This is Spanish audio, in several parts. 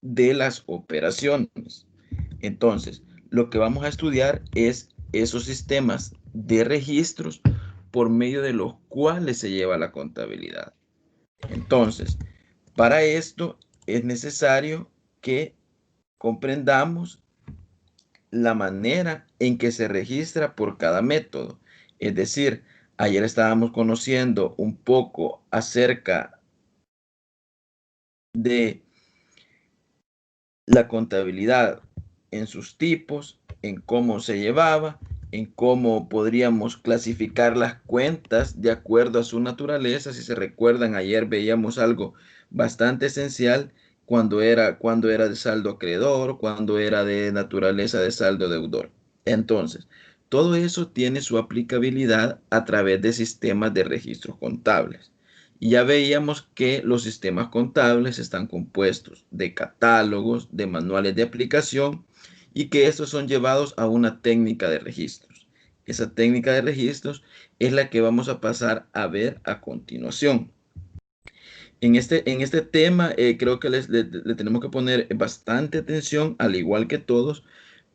de las operaciones. Entonces, lo que vamos a estudiar es esos sistemas de registros por medio de los cuales se lleva la contabilidad. Entonces, para esto es necesario que comprendamos la manera en que se registra por cada método. Es decir, ayer estábamos conociendo un poco acerca de la contabilidad en sus tipos, en cómo se llevaba, en cómo podríamos clasificar las cuentas de acuerdo a su naturaleza. Si se recuerdan, ayer veíamos algo bastante esencial cuando era de saldo acreedor, cuando era de naturaleza de saldo deudor. Entonces, todo eso tiene su aplicabilidad a través de sistemas de registros contables. Y ya veíamos que los sistemas contables están compuestos de catálogos, de manuales de aplicación y que estos son llevados a una técnica de registros. Esa técnica de registros es la que vamos a pasar a ver a continuación. En este tema creo que le tenemos que poner bastante atención, al igual que todos,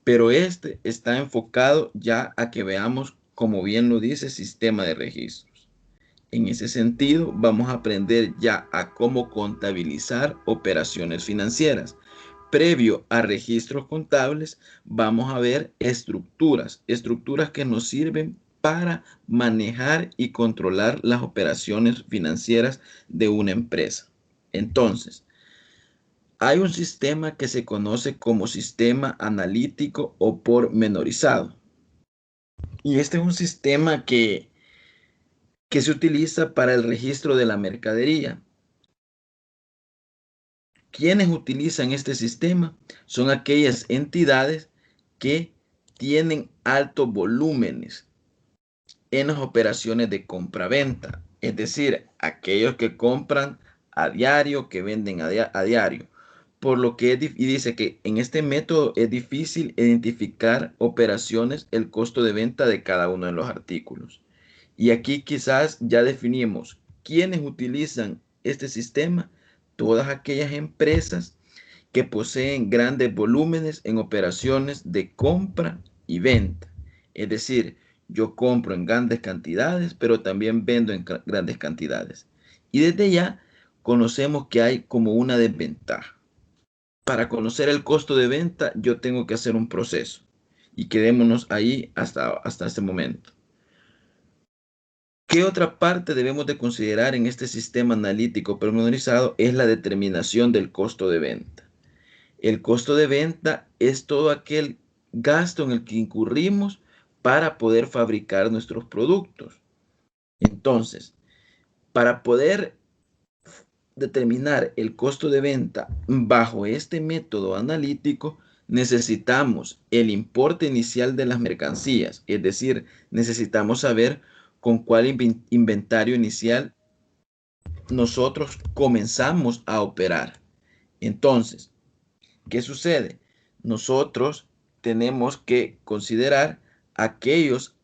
pero este está enfocado ya a que veamos, como bien lo dice, sistema de registros. En ese sentido, vamos a aprender ya a cómo contabilizar operaciones financieras. Previo a registros contables, vamos a ver estructuras que nos sirven para manejar y controlar las operaciones financieras de una empresa. Entonces, hay un sistema que se conoce como sistema analítico o pormenorizado. Y este es un sistema que se utiliza para el registro de la mercadería. Quienes utilizan este sistema son aquellas entidades que tienen altos volúmenes en las operaciones de compra-venta, es decir, aquellos que compran a diario, que venden a diario. Por lo que y dice que en este método es difícil identificar operaciones, el costo de venta de cada uno de los artículos. Y aquí quizás ya definimos quiénes utilizan este sistema, todas aquellas empresas que poseen grandes volúmenes en operaciones de compra y venta. Es decir, yo compro en grandes cantidades, pero también vendo en grandes cantidades. Y desde ya conocemos que hay como una desventaja. Para conocer el costo de venta, yo tengo que hacer un proceso. Y quedémonos ahí hasta este momento. ¿Qué otra parte debemos de considerar en este sistema analítico pormenorizado? Es la determinación del costo de venta. El costo de venta es todo aquel gasto en el que incurrimos para poder fabricar nuestros productos. Entonces, para poder determinar el costo de venta bajo este método analítico, necesitamos el importe inicial de las mercancías, es decir, necesitamos saber con cuál inventario inicial nosotros comenzamos a operar. Entonces, ¿qué sucede? Nosotros tenemos que considerar aquellos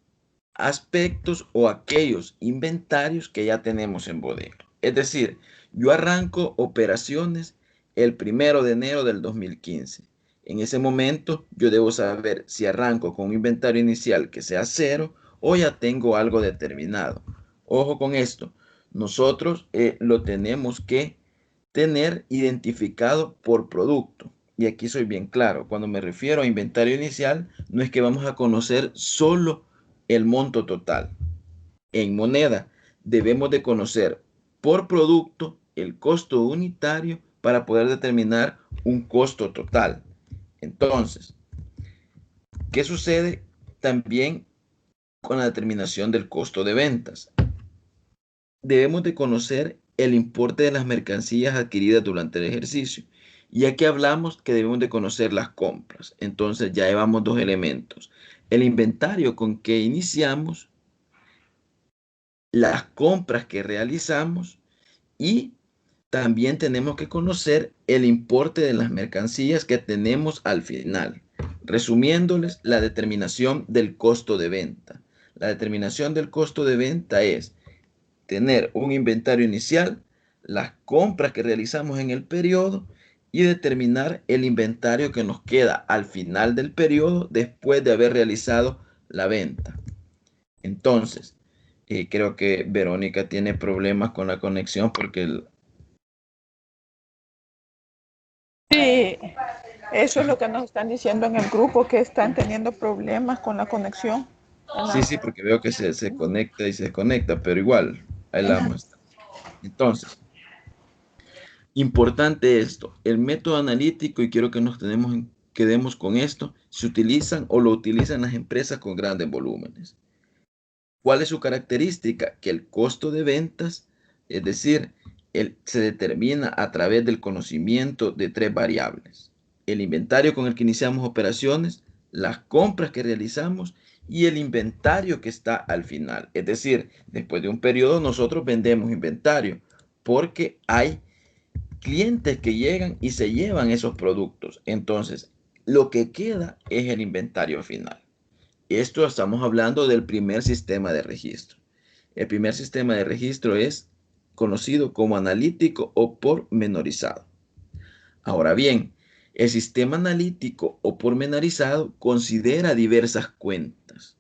aspectos o aquellos inventarios que ya tenemos en bodega. Es decir, yo arranco operaciones el 1 de enero del 2015. En ese momento yo debo saber si arranco con un inventario inicial que sea cero o ya tengo algo determinado. Ojo con esto, nosotros lo tenemos que tener identificado por producto. Y aquí soy bien claro, cuando me refiero a inventario inicial, no es que vamos a conocer solo el monto total. En moneda debemos de conocer por producto el costo unitario para poder determinar un costo total. Entonces, ¿qué sucede también con la determinación del costo de ventas? Debemos de conocer el importe de las mercancías adquiridas durante el ejercicio. Y aquí hablamos que debemos de conocer las compras. Entonces ya llevamos dos elementos. El inventario con que iniciamos, las compras que realizamos y también tenemos que conocer el importe de las mercancías que tenemos al final. Resumiéndoles, la determinación del costo de venta. La determinación del costo de venta es tener un inventario inicial, las compras que realizamos en el periodo y determinar el inventario que nos queda al final del periodo después de haber realizado la venta. Entonces, creo que Verónica tiene problemas con la conexión porque Sí, eso es lo que nos están diciendo en el grupo, que están teniendo problemas con la conexión. sí, sí, porque veo que se conecta y se desconecta, pero igual, ahí la vamos a estar. Entonces, importante esto, el método analítico, y quiero que quedemos con esto, se utilizan o lo utilizan las empresas con grandes volúmenes. ¿Cuál es su característica? Que el costo de ventas, es decir, se determina a través del conocimiento de tres variables. El inventario con el que iniciamos operaciones, las compras que realizamos y el inventario que está al final. Es decir, después de un periodo nosotros vendemos inventario porque hay clientes que llegan y se llevan esos productos. Entonces, lo que queda es el inventario final. Esto estamos hablando del primer sistema de registro. El primer sistema de registro es conocido como analítico o pormenorizado. Ahora bien, el sistema analítico o pormenorizado considera diversas cuentas.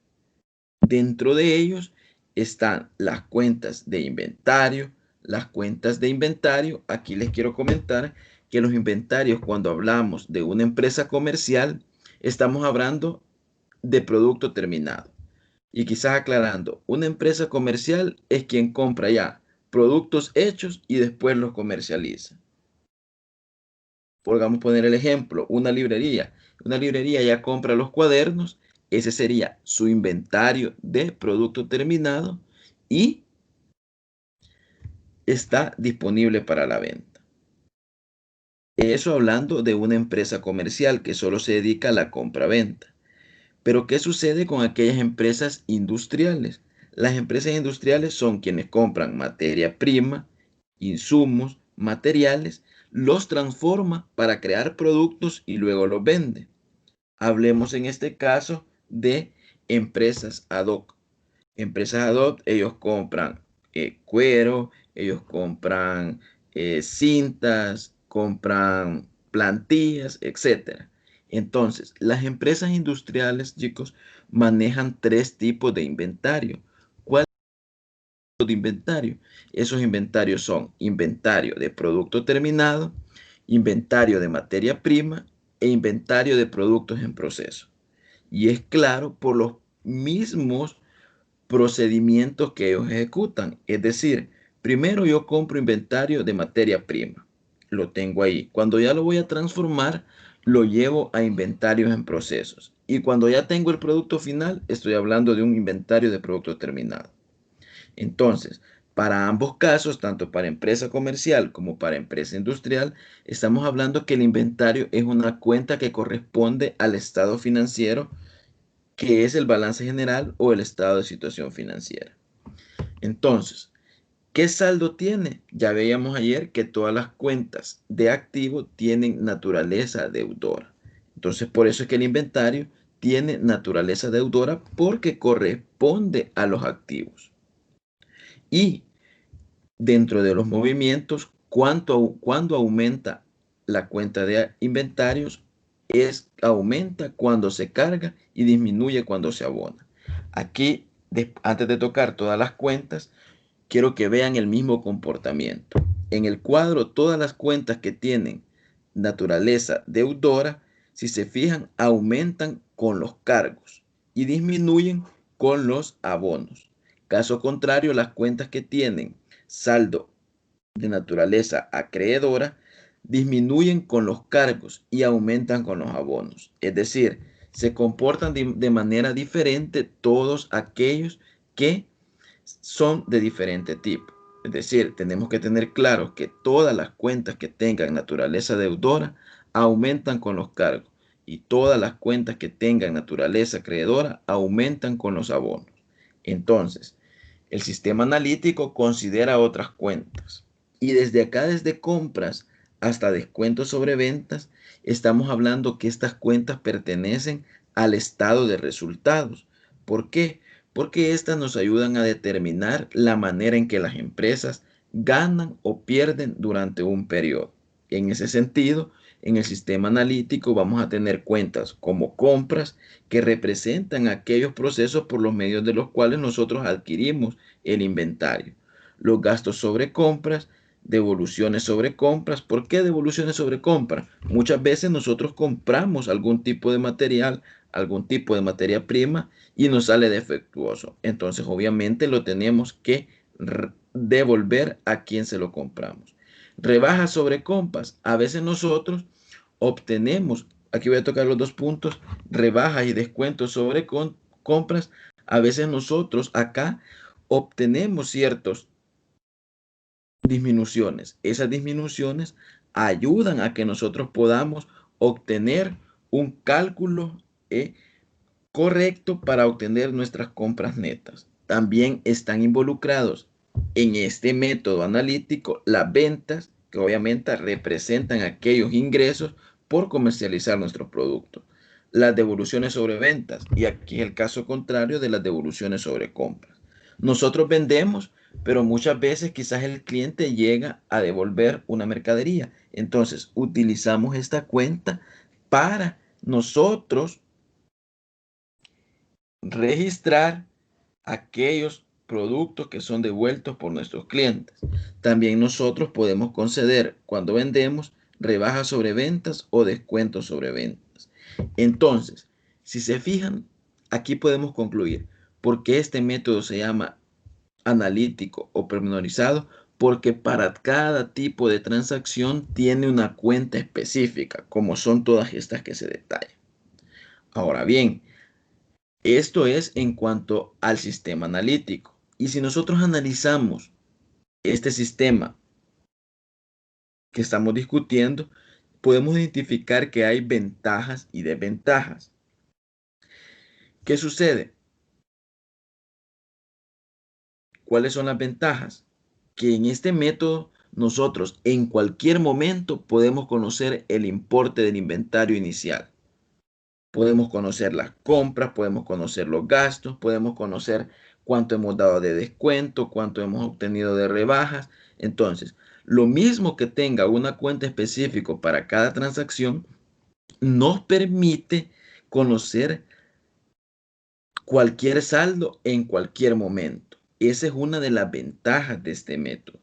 Dentro de ellos están las cuentas de inventario. Las cuentas de inventario, aquí les quiero comentar que los inventarios, cuando hablamos de una empresa comercial, estamos hablando de producto terminado. Y quizás aclarando, una empresa comercial es quien compra ya productos hechos y después los comercializa. Podemos poner el ejemplo, una librería. Una librería ya compra los cuadernos, ese sería su inventario de producto terminado y está disponible para la venta. Eso hablando de una empresa comercial que solo se dedica a la compra-venta. Pero ¿qué sucede con aquellas empresas industriales? Las empresas industriales son quienes compran materia prima, insumos, materiales, los transforma para crear productos y luego los vende. Hablemos en este caso de empresas ad hoc. Empresas ad hoc, ellos compran cuero, ellos compran cintas, compran plantillas, etcétera. Entonces, las empresas industriales, chicos, manejan tres tipos de inventario. ¿Cuál es el de inventario? Esos inventarios son inventario de producto terminado, inventario de materia prima e inventario de productos en proceso. Y es claro por los mismos procedimientos que ellos ejecutan. Es decir, primero yo compro inventario de materia prima. Lo tengo ahí. Cuando ya lo voy a transformar, lo llevo a inventarios en procesos. Y cuando ya tengo el producto final, estoy hablando de un inventario de producto terminado. Entonces, para ambos casos, tanto para empresa comercial como para empresa industrial, estamos hablando que el inventario es una cuenta que corresponde al estado financiero, que es el balance general o el estado de situación financiera. Entonces, ¿qué saldo tiene? Ya veíamos ayer que todas las cuentas de activo tienen naturaleza deudora. Entonces, por eso es que el inventario tiene naturaleza deudora porque corresponde a los activos. Y dentro de los movimientos, cuando aumenta la cuenta de inventarios, aumenta cuando se carga y disminuye cuando se abona. Aquí, antes de tocar todas las cuentas, quiero que vean el mismo comportamiento. En el cuadro, todas las cuentas que tienen naturaleza deudora, si se fijan, aumentan con los cargos y disminuyen con los abonos. Caso contrario, las cuentas que tienen saldo de naturaleza acreedora disminuyen con los cargos y aumentan con los abonos. Es decir, se comportan de manera diferente todos aquellos que son de diferente tipo. Es decir, tenemos que tener claro que todas las cuentas que tengan naturaleza deudora aumentan con los cargos y todas las cuentas que tengan naturaleza acreedora aumentan con los abonos. Entonces, el sistema analítico considera otras cuentas. Y desde acá, desde compras hasta descuentos sobre ventas, estamos hablando que estas cuentas pertenecen al estado de resultados. ¿Por qué? Porque estas nos ayudan a determinar la manera en que las empresas ganan o pierden durante un periodo. En ese sentido, en el sistema analítico vamos a tener cuentas como compras que representan aquellos procesos por los medios de los cuales nosotros adquirimos el inventario. Los gastos sobre compras, devoluciones sobre compras. ¿Por qué devoluciones sobre compras? Muchas veces nosotros compramos algún tipo de material, algún tipo de materia prima y nos sale defectuoso. Entonces, obviamente, lo tenemos que devolver a quien se lo compramos. Rebajas sobre compras. A veces nosotros obtenemos, aquí voy a tocar los dos puntos, rebajas y descuentos sobre compras. A veces nosotros acá obtenemos ciertos disminuciones. Esas disminuciones ayudan a que nosotros podamos obtener un cálculo correcto para obtener nuestras compras netas. También están involucrados en este método analítico las ventas, que obviamente representan aquellos ingresos por comercializar nuestros productos. Las devoluciones sobre ventas, y aquí es el caso contrario de las devoluciones sobre compras. Nosotros vendemos, pero muchas veces quizás el cliente llega a devolver una mercadería. Entonces, utilizamos esta cuenta para nosotros registrar aquellos productos que son devueltos por nuestros clientes. También nosotros podemos conceder cuando vendemos rebajas sobre ventas o descuentos sobre ventas. Entonces, si se fijan, aquí podemos concluir por qué este método se llama analítico o pormenorizado, porque para cada tipo de transacción tiene una cuenta específica, como son todas estas que se detallan. Ahora bien, esto es en cuanto al sistema analítico. Y si nosotros analizamos este sistema que estamos discutiendo, podemos identificar que hay ventajas y desventajas. ¿Qué sucede? ¿Cuáles son las ventajas? Que en este método nosotros en cualquier momento podemos conocer el importe del inventario inicial. Podemos conocer las compras, podemos conocer los gastos, podemos conocer cuánto hemos dado de descuento, cuánto hemos obtenido de rebajas. Entonces, lo mismo que tenga una cuenta específica para cada transacción, nos permite conocer cualquier saldo en cualquier momento. Esa es una de las ventajas de este método.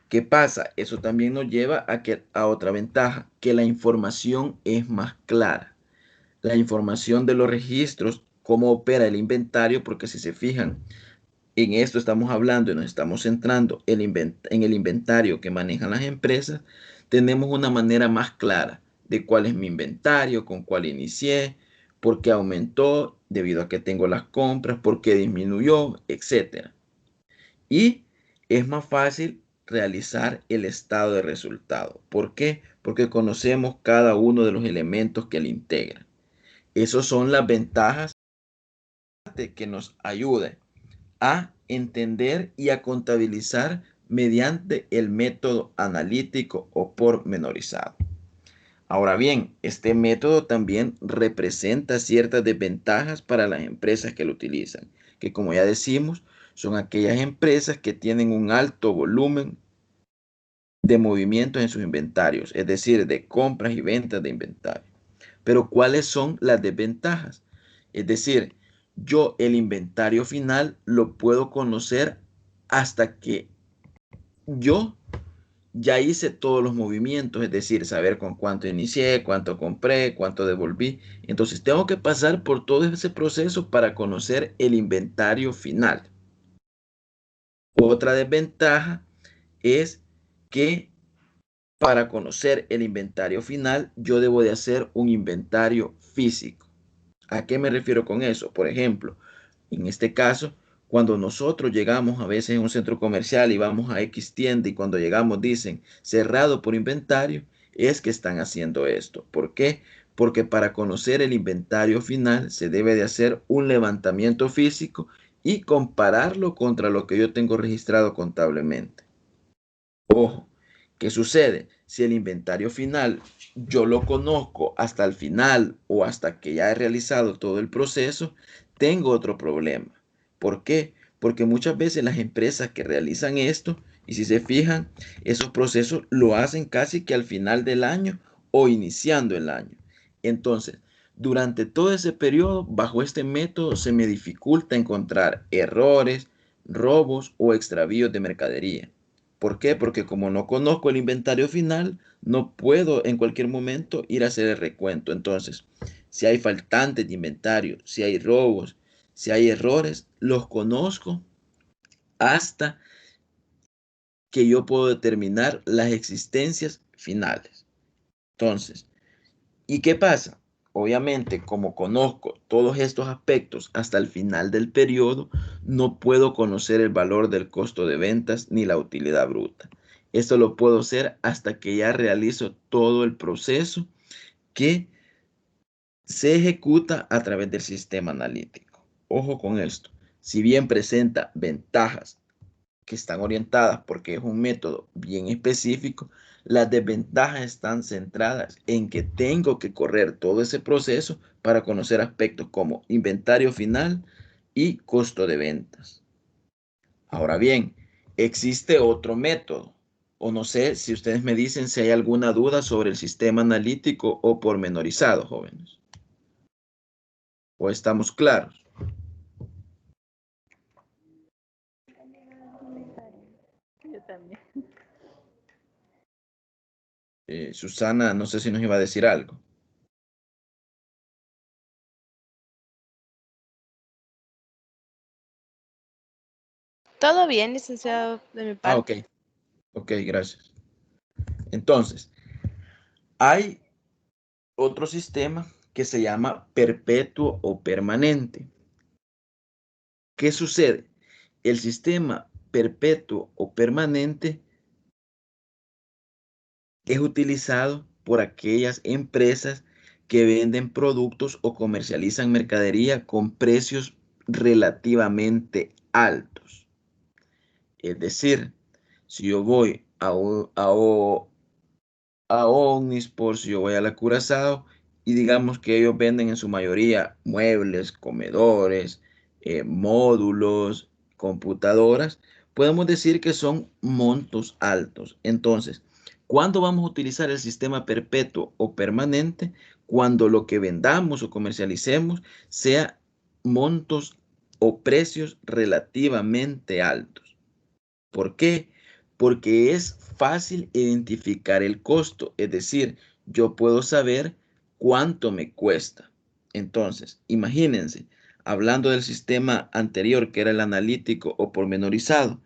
¿Qué pasa? Eso también nos lleva a otra ventaja, que la información es más clara. La información de los registros, cómo opera el inventario, porque si se fijan, en esto estamos hablando y nos estamos centrando en el inventario que manejan las empresas, tenemos una manera más clara de cuál es mi inventario, con cuál inicié, por qué aumentó debido a que tengo las compras, por qué disminuyó, etc. Y es más fácil realizar el estado de resultado. ¿Por qué? Porque conocemos cada uno de los elementos que le integran. Esas son las ventajas que nos ayudan a entender y a contabilizar mediante el método analítico o pormenorizado. Ahora bien, este método también representa ciertas desventajas para las empresas que lo utilizan, que como ya decimos, son aquellas empresas que tienen un alto volumen de movimientos en sus inventarios, es decir, de compras y ventas de inventario. Pero ¿cuáles son las desventajas? Es decir, yo el inventario final lo puedo conocer hasta que yo ya hice todos los movimientos, es decir, saber con cuánto inicié, cuánto compré, cuánto devolví. Entonces tengo que pasar por todo ese proceso para conocer el inventario final. Otra desventaja es que para conocer el inventario final, yo debo de hacer un inventario físico. ¿A qué me refiero con eso? Por ejemplo, en este caso, cuando nosotros llegamos a veces a un centro comercial y vamos a X tienda y cuando llegamos dicen cerrado por inventario, es que están haciendo esto. ¿Por qué? Porque para conocer el inventario final se debe de hacer un levantamiento físico y compararlo contra lo que yo tengo registrado contablemente. Ojo, ¿qué sucede? Si el inventario final yo lo conozco hasta el final o hasta que ya he realizado todo el proceso, tengo otro problema. ¿Por qué? Porque muchas veces las empresas que realizan esto Y si se fijan, esos procesos lo hacen casi que al final del año o iniciando el año. Entonces, durante todo ese periodo, bajo este método, se me dificulta encontrar errores, robos o extravíos de mercadería. ¿Por qué? Porque como no conozco el inventario final, no puedo en cualquier momento ir a hacer el recuento. Entonces, si hay faltantes de inventario, si hay robos, si hay errores, los conozco hasta que yo puedo determinar las existencias finales. Entonces, ¿y qué pasa? Obviamente, como conozco todos estos aspectos hasta el final del periodo, no puedo conocer el valor del costo de ventas ni la utilidad bruta. Esto lo puedo hacer hasta que ya realizo todo el proceso que se ejecuta a través del sistema analítico. Ojo con esto. Si bien presenta ventajas que están orientadas porque es un método bien específico, las desventajas están centradas en que tengo que correr todo ese proceso para conocer aspectos como inventario final y costo de ventas. Ahora bien, existe otro método, o no sé si ustedes me dicen si hay alguna duda sobre el sistema analítico o pormenorizado, jóvenes, o estamos claros. Yo también. Susana, no sé si nos iba a decir algo. Todo bien, licenciado, de mi Ah, ok, parte. ok, gracias. Entonces, hay otro sistema que se llama perpetuo o permanente. ¿Qué sucede? El sistema perpetuo o permanente es utilizado por aquellas empresas que venden productos o comercializan mercadería con precios relativamente altos. Es decir, si yo voy a Omnisport, si yo voy a la Curazao, y digamos que ellos venden en su mayoría muebles, comedores, módulos, computadoras, podemos decir que son montos altos. Entonces, ¿cuándo vamos a utilizar el sistema perpetuo o permanente? Cuando lo que vendamos o comercialicemos sea montos o precios relativamente altos. ¿Por qué? Porque es fácil identificar el costo, es decir, yo puedo saber cuánto me cuesta. Entonces, imagínense, hablando del sistema anterior que era el analítico o pormenorizado,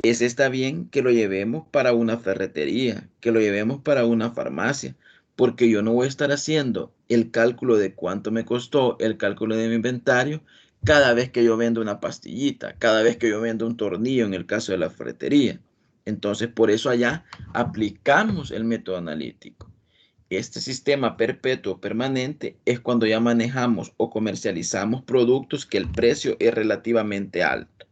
ese está bien que lo llevemos para una ferretería, que lo llevemos para una farmacia, porque yo no voy a estar haciendo el cálculo de cuánto me costó, el cálculo de mi inventario, cada vez que yo vendo una pastillita, cada vez que yo vendo un tornillo en el caso de la ferretería. Entonces, por eso allá aplicamos el método analítico. Este sistema perpetuo permanente es cuando ya manejamos o comercializamos productos que el precio es relativamente alto.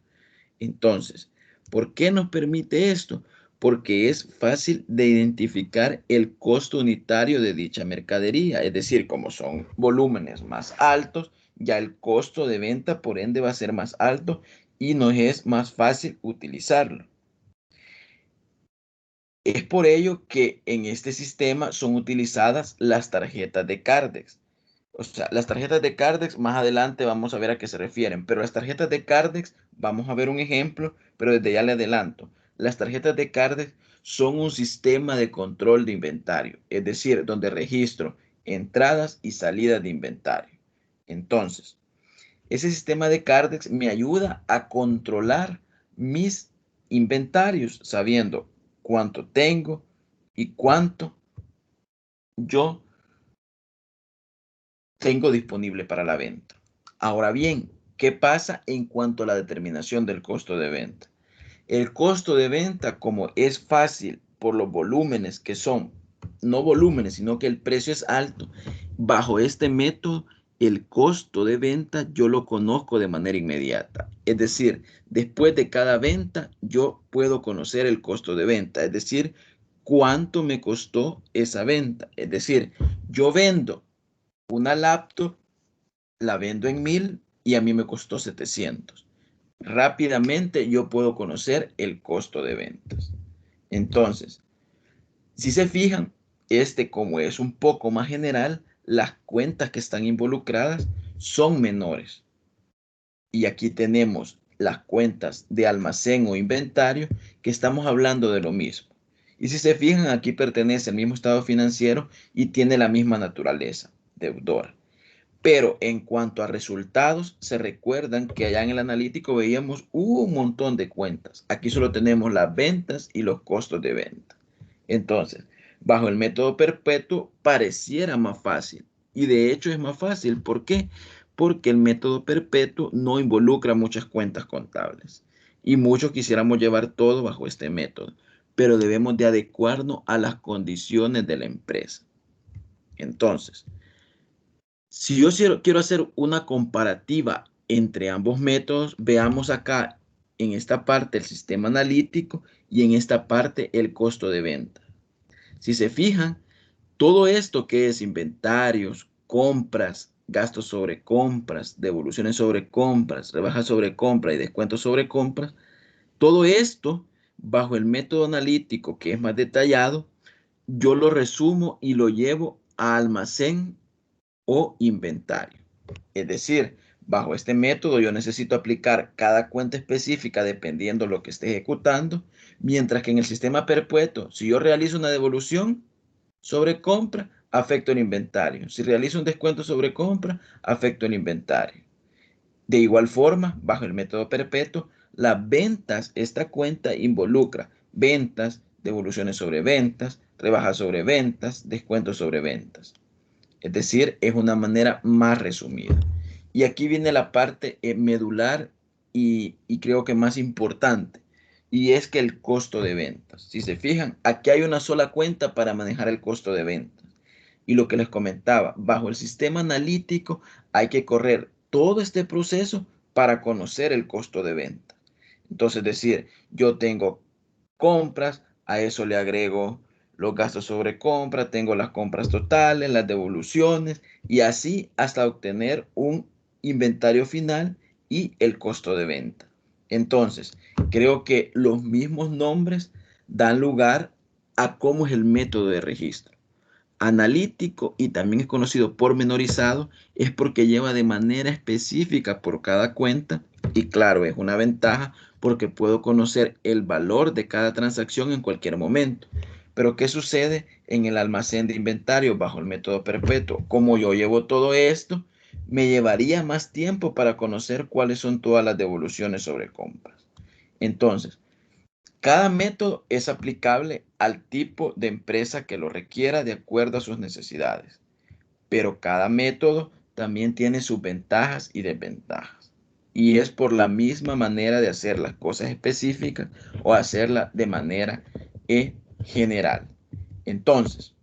Entonces, ¿por qué nos permite esto? Porque es fácil de identificar el costo unitario de dicha mercadería. Es decir, como son volúmenes más altos, ya el costo de venta por ende va a ser más alto y nos es más fácil utilizarlo. Es por ello que en este sistema son utilizadas las tarjetas de Cardex. O sea, las tarjetas de Cardex, más adelante vamos a ver a qué se refieren, pero las tarjetas de Cardex, vamos a ver un ejemplo, pero desde ya le adelanto. Las tarjetas de Cardex son un sistema de control de inventario, es decir, donde registro entradas y salidas de inventario. Entonces, ese sistema de Cardex me ayuda a controlar mis inventarios, sabiendo cuánto tengo y cuánto yo tengo disponible para la venta. Ahora bien, ¿qué pasa en cuanto a la determinación del costo de venta? El costo de venta, como es fácil por los volúmenes que son, no volúmenes, sino que el precio es alto, bajo este método, el costo de venta yo lo conozco de manera inmediata. Es decir, después de cada venta, yo puedo conocer el costo de venta, es decir, cuánto me costó esa venta. Es decir, yo vendo una laptop, la vendo en 1000 y a mí me costó 700. rápidamente yo puedo conocer el costo de ventas. Entonces, si se fijan, como es un poco más general, las cuentas que están involucradas son menores. Y aquí tenemos las cuentas de almacén o inventario, que estamos hablando de lo mismo. Y si se fijan, aquí pertenece al mismo estado financiero y tiene la misma naturaleza, deudora. Pero en cuanto a resultados, se recuerdan que allá en el analítico veíamos un montón de cuentas. Aquí solo tenemos las ventas y los costos de venta. Entonces, bajo el método perpetuo pareciera más fácil. Y de hecho es más fácil. ¿Por qué? Porque el método perpetuo no involucra muchas cuentas contables. Y muchos quisiéramos llevar todo bajo este método. Pero debemos de adecuarnos a las condiciones de la empresa. Entonces, si yo quiero hacer una comparativa entre ambos métodos, veamos acá en esta parte el sistema analítico y en esta parte el costo de venta. Si se fijan, todo esto que es inventarios, compras, gastos sobre compras, devoluciones sobre compras, rebajas sobre compras y descuentos sobre compras, todo esto bajo el método analítico que es más detallado, yo lo resumo y lo llevo a almacén o inventario. Es decir, bajo este método yo necesito aplicar cada cuenta específica dependiendo de lo que esté ejecutando, mientras que en el sistema perpetuo, si yo realizo una devolución sobre compra, afecto el inventario. Si realizo un descuento sobre compra, afecto el inventario. De igual forma, bajo el método perpetuo, las ventas, esta cuenta involucra ventas, devoluciones sobre ventas, rebajas sobre ventas, descuentos sobre ventas. Es decir, es una manera más resumida. Y aquí viene la parte medular y creo que más importante, y es que el costo de ventas. Si se fijan, aquí hay una sola cuenta para manejar el costo de ventas. Y lo que les comentaba, bajo el sistema analítico hay que correr todo este proceso para conocer el costo de venta. Entonces, es decir, yo tengo compras, a eso le agrego los gastos sobre compra, tengo las compras totales, las devoluciones y así hasta obtener un inventario final y el costo de venta. Entonces, creo que los mismos nombres dan lugar a cómo es el método de registro. Analítico y también es conocido pormenorizado es porque lleva de manera específica por cada cuenta y claro, es una ventaja porque puedo conocer el valor de cada transacción en cualquier momento. Pero ¿qué sucede en el almacén de inventario bajo el método perpetuo? Como yo llevo todo esto, me llevaría más tiempo para conocer cuáles son todas las devoluciones sobre compras. Entonces, cada método es aplicable al tipo de empresa que lo requiera de acuerdo a sus necesidades, pero cada método también tiene sus ventajas y desventajas. Y es por la misma manera de hacer las cosas específicas o hacerla de manera general. Entonces,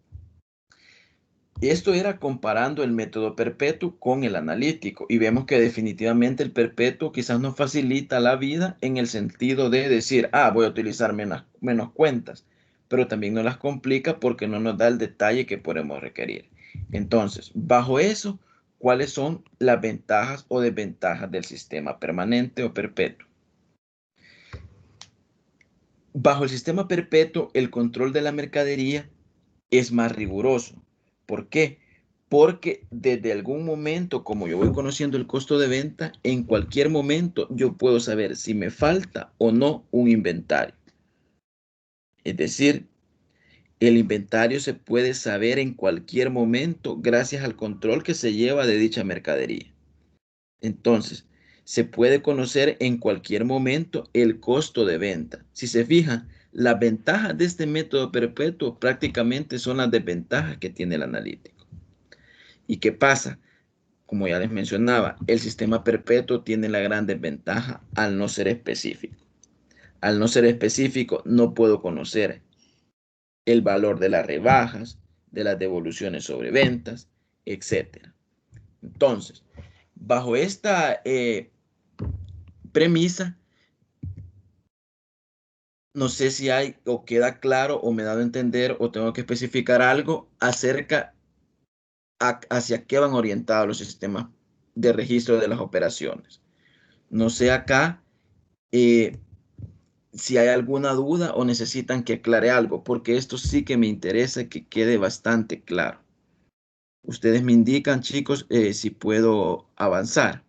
esto era comparando el método perpetuo con el analítico y vemos que definitivamente el perpetuo quizás nos facilita la vida en el sentido de decir, voy a utilizar menos cuentas, pero también nos las complica porque no nos da el detalle que podemos requerir. Entonces, bajo eso, ¿cuáles son las ventajas o desventajas del sistema permanente o perpetuo? Bajo el sistema perpetuo, el control de la mercadería es más riguroso. ¿Por qué? Porque desde algún momento, como yo voy conociendo el costo de venta, en cualquier momento yo puedo saber si me falta o no un inventario. Es decir, el inventario se puede saber en cualquier momento gracias al control que se lleva de dicha mercadería. Entonces, se puede conocer en cualquier momento el costo de venta. Si se fijan, las ventajas de este método perpetuo prácticamente son las desventajas que tiene el analítico. ¿Y qué pasa? Como ya les mencionaba, el sistema perpetuo tiene la gran desventaja al no ser específico. Al no ser específico, no puedo conocer el valor de las rebajas, de las devoluciones sobre ventas, etc. Entonces, bajo esta premisa, no sé si hay o queda claro o me he dado a entender o tengo que especificar algo acerca hacia qué van orientados los sistemas de registro de las operaciones. No sé acá Eh, si hay alguna duda o necesitan que aclare algo, porque esto sí que me interesa que quede bastante claro. Ustedes me indican, chicos, si puedo avanzar.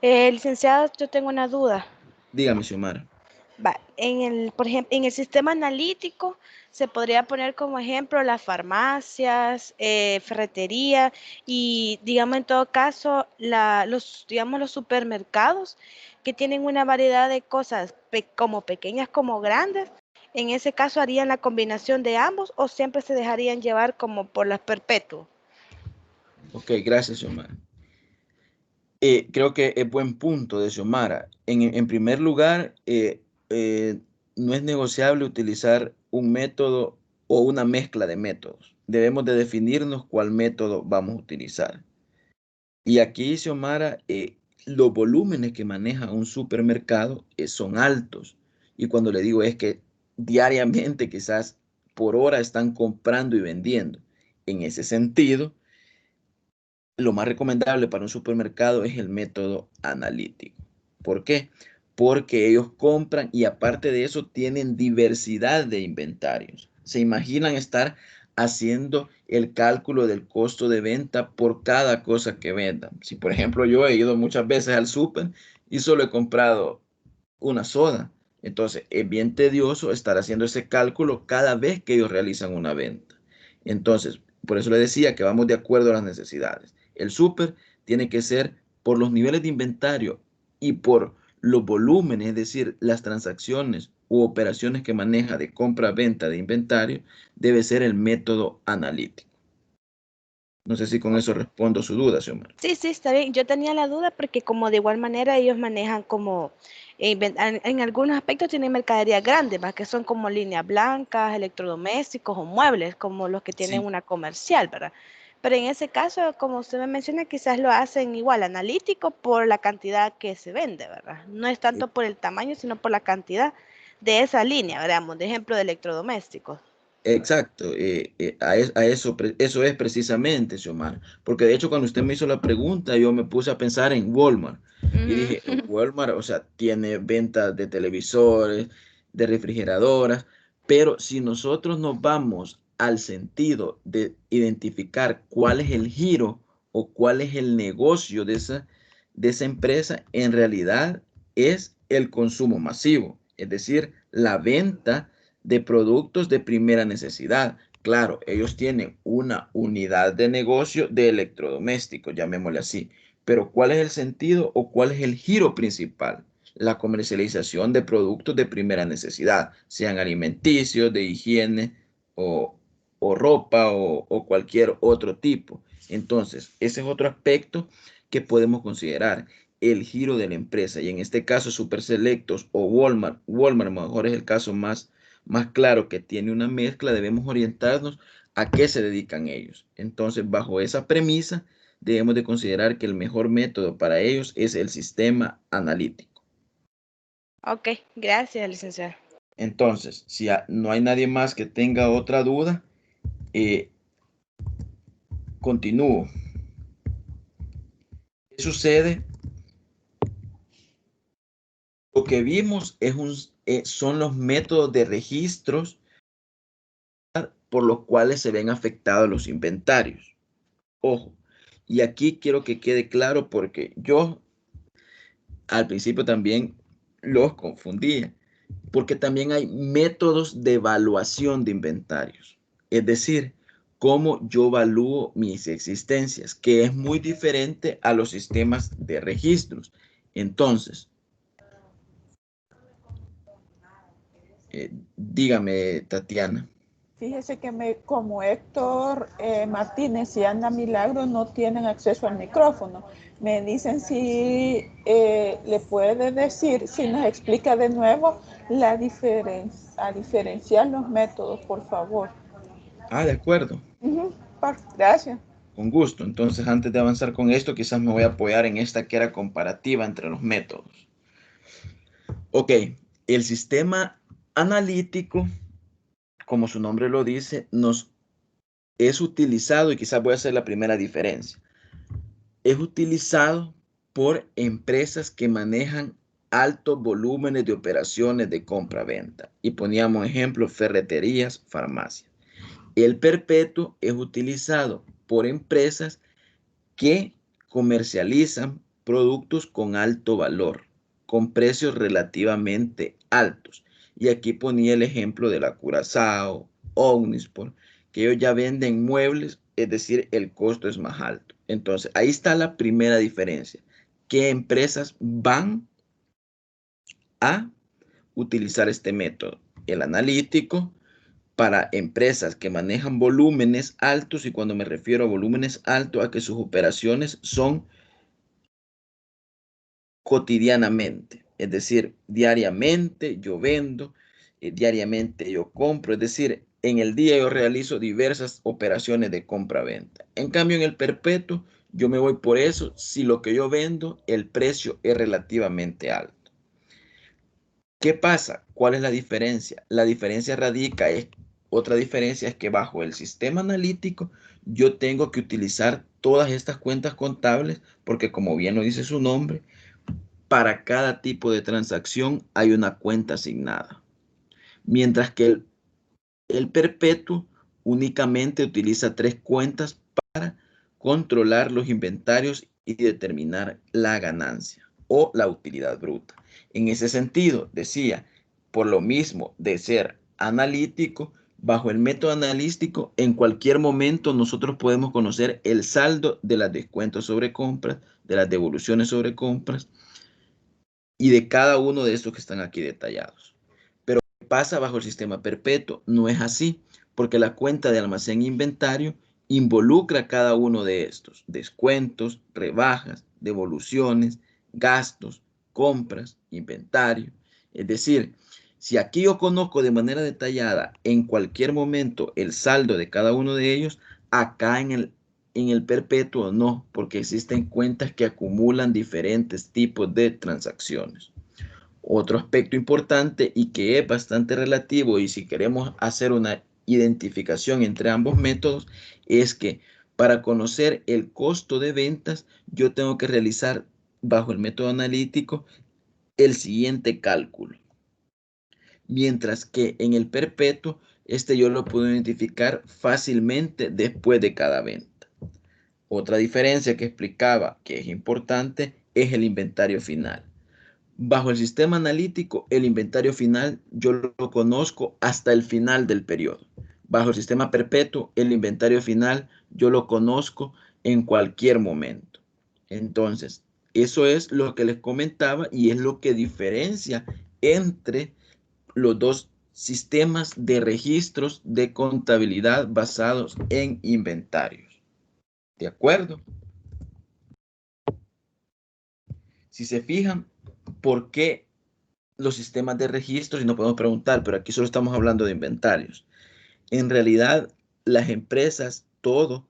Licenciado, yo tengo una duda. Dígame, Xiomara. Va, por ejemplo, en el sistema analítico se podría poner como ejemplo las farmacias, ferretería y, digamos, en todo caso, digamos, los supermercados que tienen una variedad de cosas como pequeñas como grandes. En ese caso, ¿harían la combinación de ambos o siempre se dejarían llevar como por las perpetuas? Ok, gracias, Xiomara. Creo que es buen punto de Xiomara. En primer lugar, no es negociable utilizar un método o una mezcla de métodos. Debemos de definirnos cuál método vamos a utilizar. Y aquí, Xiomara, los volúmenes que maneja un supermercado son altos. Y cuando le digo es que diariamente, quizás por hora, están comprando y vendiendo. En ese sentido, lo más recomendable para un supermercado es el método analítico. ¿Por qué? Porque ellos compran y aparte de eso tienen diversidad de inventarios. Se imaginan estar haciendo el cálculo del costo de venta por cada cosa que vendan. Si por ejemplo yo he ido muchas veces al súper y solo he comprado una soda, entonces es bien tedioso estar haciendo ese cálculo cada vez que ellos realizan una venta. Entonces, por eso le decía que vamos de acuerdo a las necesidades. El súper tiene que ser por los niveles de inventario y por los volúmenes, es decir, las transacciones u operaciones que maneja de compra-venta de inventario, debe ser el método analítico. No sé si con eso respondo su duda, Xiomara. Sí, sí, está bien. Yo tenía la duda porque como de igual manera ellos manejan como, en algunos aspectos tienen mercadería grande, más que son como líneas blancas, electrodomésticos o muebles, como los que tienen Sí, una comercial, ¿verdad? Pero en ese caso, como usted me menciona, quizás lo hacen igual, analítico por la cantidad que se vende, ¿verdad? No es tanto por el tamaño, sino por la cantidad de esa línea, ¿verdad? De ejemplo de electrodomésticos. exacto, a eso, eso es precisamente, Xiomara, porque de hecho cuando usted me hizo la pregunta, yo me puse a pensar en Walmart y Ujú. dije, Walmart, o sea, tiene ventas de televisores, de refrigeradoras, pero si nosotros nos vamos al sentido de identificar cuál es el giro o cuál es el negocio de esa empresa, en realidad es el consumo masivo, es decir, la venta de productos de primera necesidad. Claro, ellos tienen una unidad de negocio de electrodomésticos, llamémosle así. Pero ¿cuál es el sentido o cuál es el giro principal? La comercialización de productos de primera necesidad, sean alimenticios, de higiene o, o ropa o cualquier otro tipo. Entonces, ese es otro aspecto que podemos considerar, el giro de la empresa. Y en este caso, Super Selectos o Walmart, Walmart a lo mejor es el caso más claro que tiene una mezcla, debemos orientarnos a qué se dedican ellos. Entonces, bajo esa premisa, debemos de considerar que el mejor método para ellos es el sistema analítico. Ok, gracias, licenciada. Entonces, si no hay nadie más que tenga otra duda, eh, continúo. ¿Qué sucede? Lo que vimos son los métodos de registros por los cuales se ven afectados los inventarios. Ojo, y aquí quiero que quede claro porque yo al principio también los confundía, porque también hay métodos de evaluación de inventarios, es decir, cómo yo evalúo mis existencias, que es muy diferente a los sistemas de registros. Entonces, dígame, Tatiana. Fíjese que como Héctor Martínez y Ana Milagro no tienen acceso al micrófono. Me dicen si le puede decir, si nos explica de nuevo a diferenciar los métodos, por favor. Ah, de acuerdo, Ujú, gracias. con gusto. Entonces, antes de avanzar con esto, quizás me voy a apoyar en esta que era comparativa entre los métodos. Ok, el sistema analítico, como su nombre lo dice, nos es utilizado, y quizás voy a hacer la primera diferencia, es utilizado por empresas que manejan altos volúmenes de operaciones de compra-venta. Y poníamos ejemplo, ferreterías, farmacias. El perpetuo es utilizado por empresas que comercializan productos con alto valor, con precios relativamente altos. Y aquí ponía el ejemplo de la Curazao, Omnisport, que ellos ya venden muebles, es decir, el costo es más alto. Entonces, ahí está la primera diferencia. ¿Qué empresas van a utilizar este método? El analítico, para empresas que manejan volúmenes altos, y cuando me refiero a volúmenes altos, a que sus operaciones son cotidianamente, es decir, diariamente yo vendo, diariamente yo compro, es decir, en el día yo realizo diversas operaciones de compra-venta. En cambio, en el perpetuo, yo me voy por eso si lo que yo vendo, el precio es relativamente alto. ¿Qué pasa? ¿Cuál es la diferencia? La diferencia radica es, otra diferencia es que bajo el sistema analítico yo tengo que utilizar todas estas cuentas contables porque, como bien lo dice su nombre, para cada tipo de transacción hay una cuenta asignada. Mientras que el perpetuo únicamente utiliza 3 cuentas para controlar los inventarios y determinar la ganancia o la utilidad bruta. En ese sentido, decía, por lo mismo de ser analítico, bajo el método analítico, en cualquier momento nosotros podemos conocer el saldo de los descuentos sobre compras, de las devoluciones sobre compras y de cada uno de estos que están aquí detallados. Pero ¿qué pasa bajo el sistema perpetuo? No es así, porque la cuenta de almacén e inventario involucra cada uno de estos: descuentos, rebajas, devoluciones, gastos, compras, inventario. Es decir, si aquí yo conozco de manera detallada en cualquier momento el saldo de cada uno de ellos, acá en el perpetuo no, porque existen cuentas que acumulan diferentes tipos de transacciones. Otro aspecto importante y que es bastante relativo, y si queremos hacer una identificación entre ambos métodos, es que para conocer el costo de ventas, yo tengo que realizar bajo el método analítico el siguiente cálculo. Mientras que en el perpetuo, yo lo puedo identificar fácilmente después de cada venta. Otra diferencia que explicaba que es importante es el inventario final. Bajo el sistema analítico, el inventario final yo lo conozco hasta el final del periodo. Bajo el sistema perpetuo, el inventario final yo lo conozco en cualquier momento. Entonces, eso es lo que les comentaba y es lo que diferencia entre los dos sistemas de registros de contabilidad basados en inventarios. ¿De acuerdo? Si se fijan, ¿por qué los sistemas de registros? Y no podemos preguntar, pero aquí solo estamos hablando de inventarios. En realidad, las empresas, todo,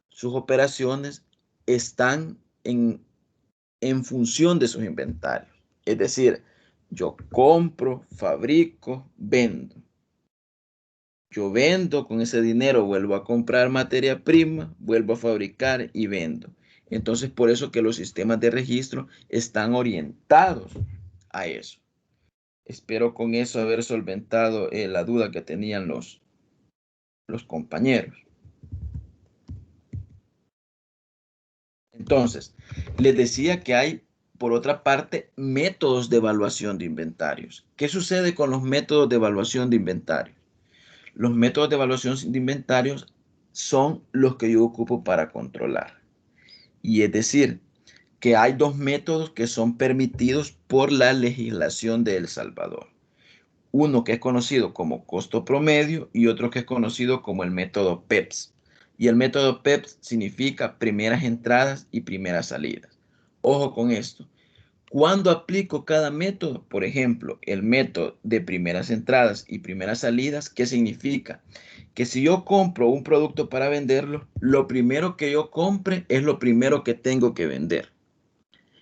sus operaciones están en función de sus inventarios. Es decir, yo compro, fabrico, vendo. Yo vendo, con ese dinero vuelvo a comprar materia prima, vuelvo a fabricar y vendo. Entonces, por eso que los sistemas de registro están orientados a eso. Espero con eso haber solventado la duda que tenían los compañeros. Entonces, les decía que hay, por otra parte, métodos de evaluación de inventarios. ¿Qué sucede con los métodos de evaluación de inventarios? Los métodos de evaluación de inventarios son los que yo ocupo para controlar. Y es decir, que hay 2 métodos que son permitidos por la legislación de El Salvador. Uno que es conocido como costo promedio y otro que es conocido como el método PEPS. Y el método PEPS significa primeras entradas y primeras salidas. Ojo con esto. Cuando aplico cada método, por ejemplo, el método de primeras entradas y primeras salidas, ¿qué significa? Que si yo compro un producto para venderlo, lo primero que yo compre es lo primero que tengo que vender.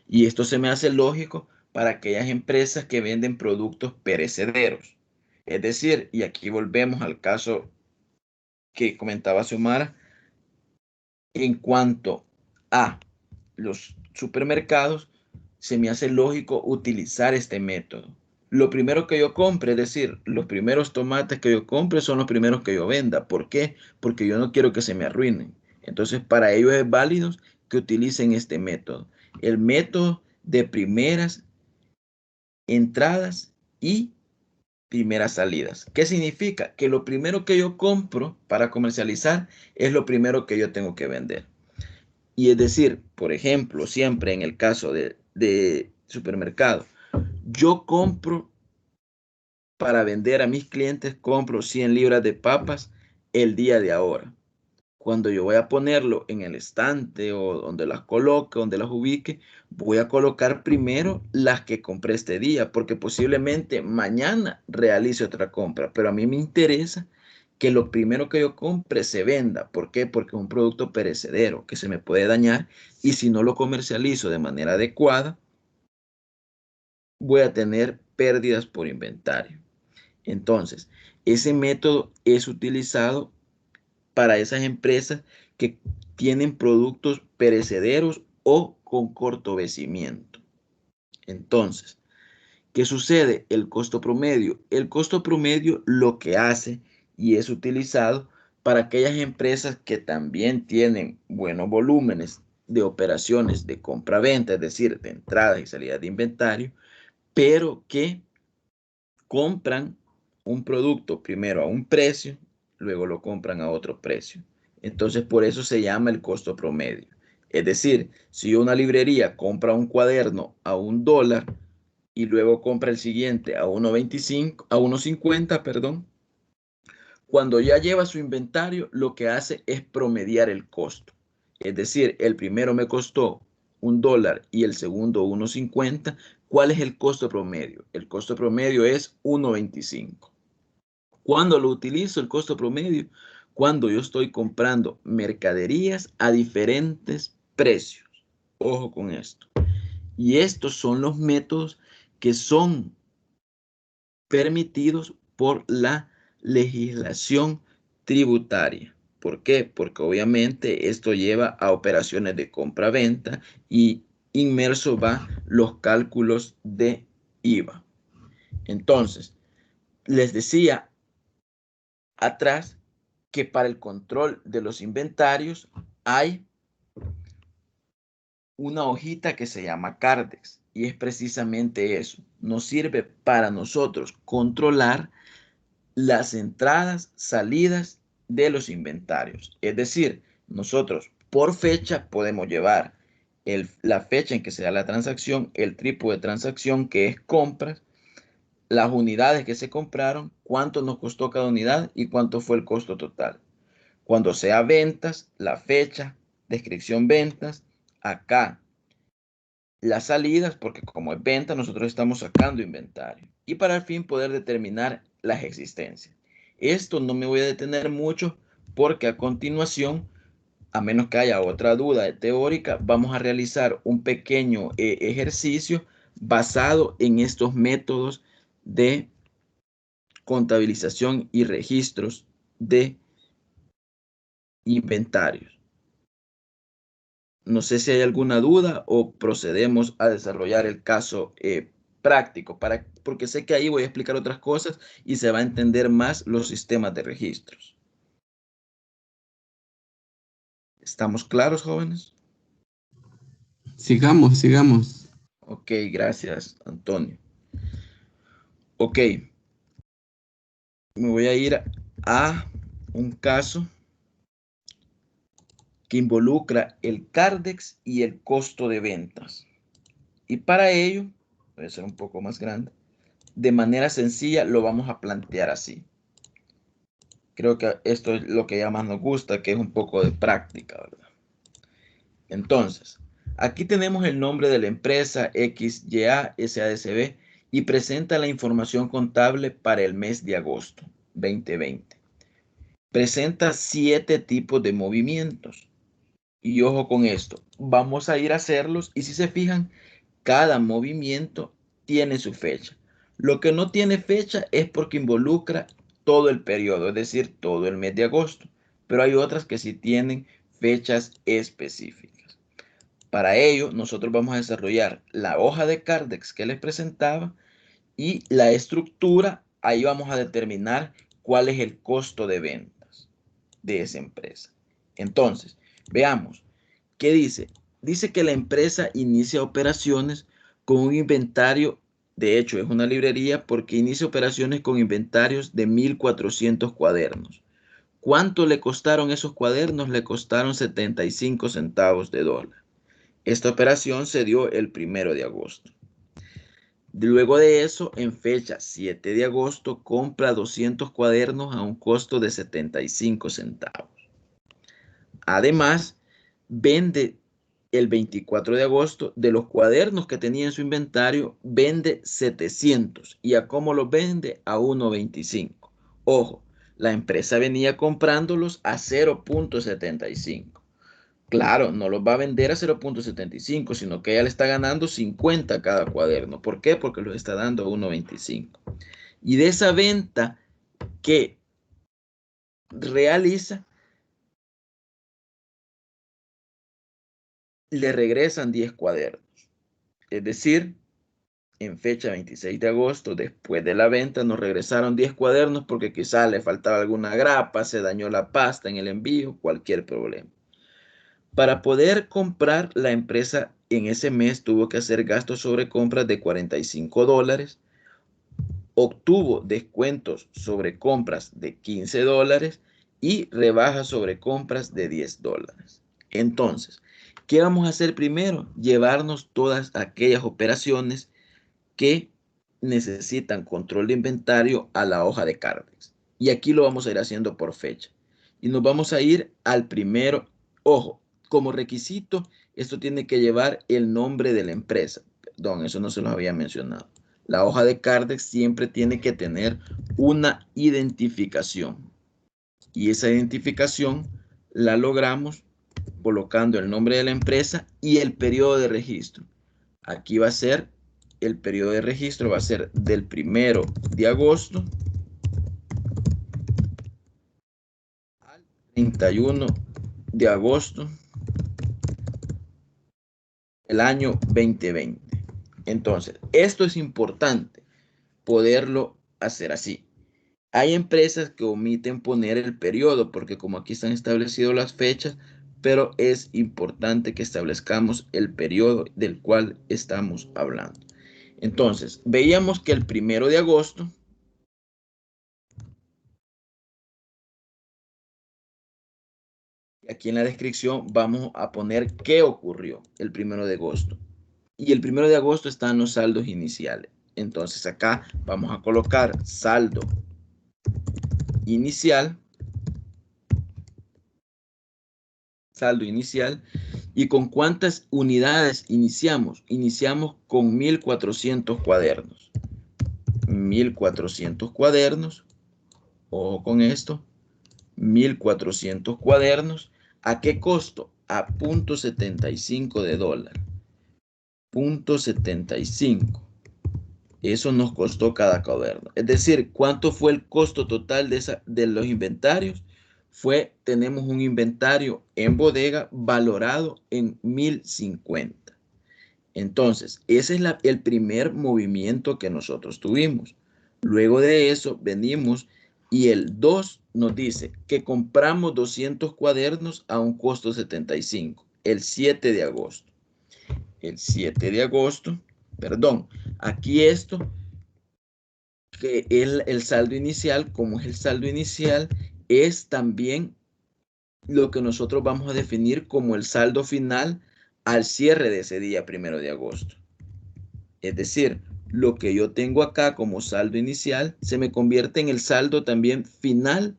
Y esto se me hace lógico para aquellas empresas que venden productos perecederos. Es decir, y aquí volvemos al caso que comentaba Xiomara, en cuanto a los supermercados, se me hace lógico utilizar este método. Lo primero que yo compre, es decir, los primeros tomates que yo compre son los primeros que yo venda. ¿Por qué? Porque yo no quiero que se me arruinen. Entonces, para ellos es válido que utilicen este método. El método de primeras entradas y primeras salidas. ¿Qué significa? Que lo primero que yo compro para comercializar es lo primero que yo tengo que vender. Y es decir, por ejemplo, siempre en el caso de supermercado, yo compro para vender a mis clientes, compro 100 libras de papas el día de ahora. Cuando yo voy a ponerlo en el estante o donde las coloque, donde las ubique, voy a colocar primero las que compré este día, porque posiblemente mañana realice otra compra, pero a mí me interesa que lo primero que yo compre se venda. ¿Por qué? Porque es un producto perecedero que se me puede dañar y si no lo comercializo de manera adecuada, voy a tener pérdidas por inventario. Entonces, ese método es utilizado para esas empresas que tienen productos perecederos o con corto vencimiento. Entonces, ¿qué sucede? El costo promedio. El costo promedio lo que hace y es utilizado para aquellas empresas que también tienen buenos volúmenes de operaciones de compra-venta, es decir, de entrada y salida de inventario, pero que compran un producto primero a un precio, luego lo compran a otro precio. Entonces, por eso se llama el costo promedio. Es decir, si una librería compra un cuaderno a $1 y luego compra el siguiente a 1.25, a 1.50, perdón, cuando ya lleva su inventario, lo que hace es promediar el costo. Es decir, el primero me costó $1 y el segundo 1.50. ¿Cuál es el costo promedio? El costo promedio es 1.25. ¿Cuándo lo utilizo el costo promedio? Cuando yo estoy comprando mercaderías a diferentes precios. Ojo con esto. Y estos son los métodos que son permitidos por la legislación tributaria. ¿Por qué? Porque obviamente esto lleva a operaciones de compra-venta y inmerso va los cálculos de IVA. Entonces, les decía atrás que para el control de los inventarios hay una hojita que se llama Cardex y es precisamente eso. Nos sirve para nosotros controlar las entradas, salidas de los inventarios. Es decir, nosotros por fecha podemos llevar la fecha en que se da la transacción, el tipo de transacción que es compras, las unidades que se compraron, cuánto nos costó cada unidad y cuánto fue el costo total. Cuando sea ventas, la fecha, descripción ventas, acá las salidas, porque como es venta, nosotros estamos sacando inventario. Y para al fin poder determinar las existencias. Esto no me voy a detener mucho porque a continuación, a menos que haya otra duda teórica, vamos a realizar un pequeño ejercicio basado en estos métodos de contabilización y registros de inventarios. No sé si hay alguna duda o procedemos a desarrollar el caso práctico, porque sé que ahí voy a explicar otras cosas y se va a entender más los sistemas de registros. ¿Estamos claros, jóvenes? Sigamos, sigamos. Ok, gracias, Antonio. Ok, me voy a ir a un caso que involucra el Cardex y el costo de ventas. Y para ello, voy a ser un poco más grande, de manera sencilla lo vamos a plantear así. Creo que esto es lo que ya más nos gusta, que es un poco de práctica, ¿verdad? Entonces, aquí tenemos el nombre de la empresa XYA SADCB y presenta la información contable para el mes de agosto 2020. Presenta 7 tipos de movimientos. Y ojo con esto, vamos a ir a hacerlos y si se fijan, cada movimiento tiene su fecha. Lo que no tiene fecha es porque involucra todo el periodo, es decir, todo el mes de agosto. pero hay otras que sí tienen fechas específicas. Para ello, nosotros vamos a desarrollar la hoja de Cardex que les presentaba y la estructura. Ahí vamos a determinar cuál es el costo de ventas de esa empresa. Entonces, veamos, ¿qué dice? Dice que la empresa inicia operaciones con un inventario, de hecho es una librería porque inicia operaciones con inventarios de 1.400 cuadernos. ¿Cuánto le costaron esos cuadernos? Le costaron 75 centavos de dólar. Esta operación se dio el 1 de agosto. Luego de eso, en fecha 7 de agosto, compra 200 cuadernos a un costo de 75 centavos. Además, vende el 24 de agosto de los cuadernos que tenía en su inventario, vende 700. ¿Y a cómo los vende? A 1.25. Ojo, la empresa venía comprándolos a 0.75. Claro, no los va a vender a 0.75, sino que ella le está ganando 50 cada cuaderno. ¿Por qué? Porque los está dando a 1.25. Y de esa venta que realiza, le regresan 10 cuadernos. Es decir, en fecha 26 de agosto, después de la venta, nos regresaron 10 cuadernos porque quizá le faltaba alguna grapa, se dañó la pasta en el envío, cualquier problema. Para poder comprar, la empresa en ese mes tuvo que hacer gastos sobre compras de $45, obtuvo descuentos sobre compras de $15 y rebajas sobre compras de $10. Entonces, ¿qué vamos a hacer primero? Llevarnos todas aquellas operaciones que necesitan control de inventario a la hoja de Cardex. Y aquí lo vamos a ir haciendo por fecha. Y nos vamos a ir al primero. Ojo, como requisito, esto tiene que llevar el nombre de la empresa. Perdón, eso no se los había mencionado. La hoja de Cardex siempre tiene que tener una identificación. Y esa identificación la logramos colocando el nombre de la empresa y el periodo de registro. Aquí va a ser, el periodo de registro va a ser del 1 de agosto al 31 de agosto del año 2020. Entonces, esto es importante poderlo hacer así. Hay empresas que omiten poner el periodo porque como aquí están establecidas las fechas, pero es importante que establezcamos el periodo del cual estamos hablando. Entonces, veíamos que el 1 de agosto, aquí en la descripción vamos a poner qué ocurrió el 1 de agosto. Y el 1 de agosto están los saldos iniciales. Entonces acá vamos a colocar saldo inicial. Saldo inicial. ¿Y con cuántas unidades iniciamos? Iniciamos con 1.400 cuadernos. 1.400 cuadernos. Ojo con esto. 1.400 cuadernos. ¿A qué costo? A $0.75 de dólar. 0.75. Eso nos costó cada cuaderno. Es decir, ¿cuánto fue el costo total de los inventarios? Tenemos un inventario en bodega valorado en 1.050. Entonces, ese es el primer movimiento que nosotros tuvimos. Luego de eso, venimos y el 2 nos dice que compramos 200 cuadernos a un costo de 75, el 7 de agosto. El 7 de agosto, perdón, aquí esto, que el saldo inicial, como es el saldo inicial, es también lo que nosotros vamos a definir como el saldo final al cierre de ese día 1 de agosto. Es decir, lo que yo tengo acá como saldo inicial se me convierte en el saldo también final,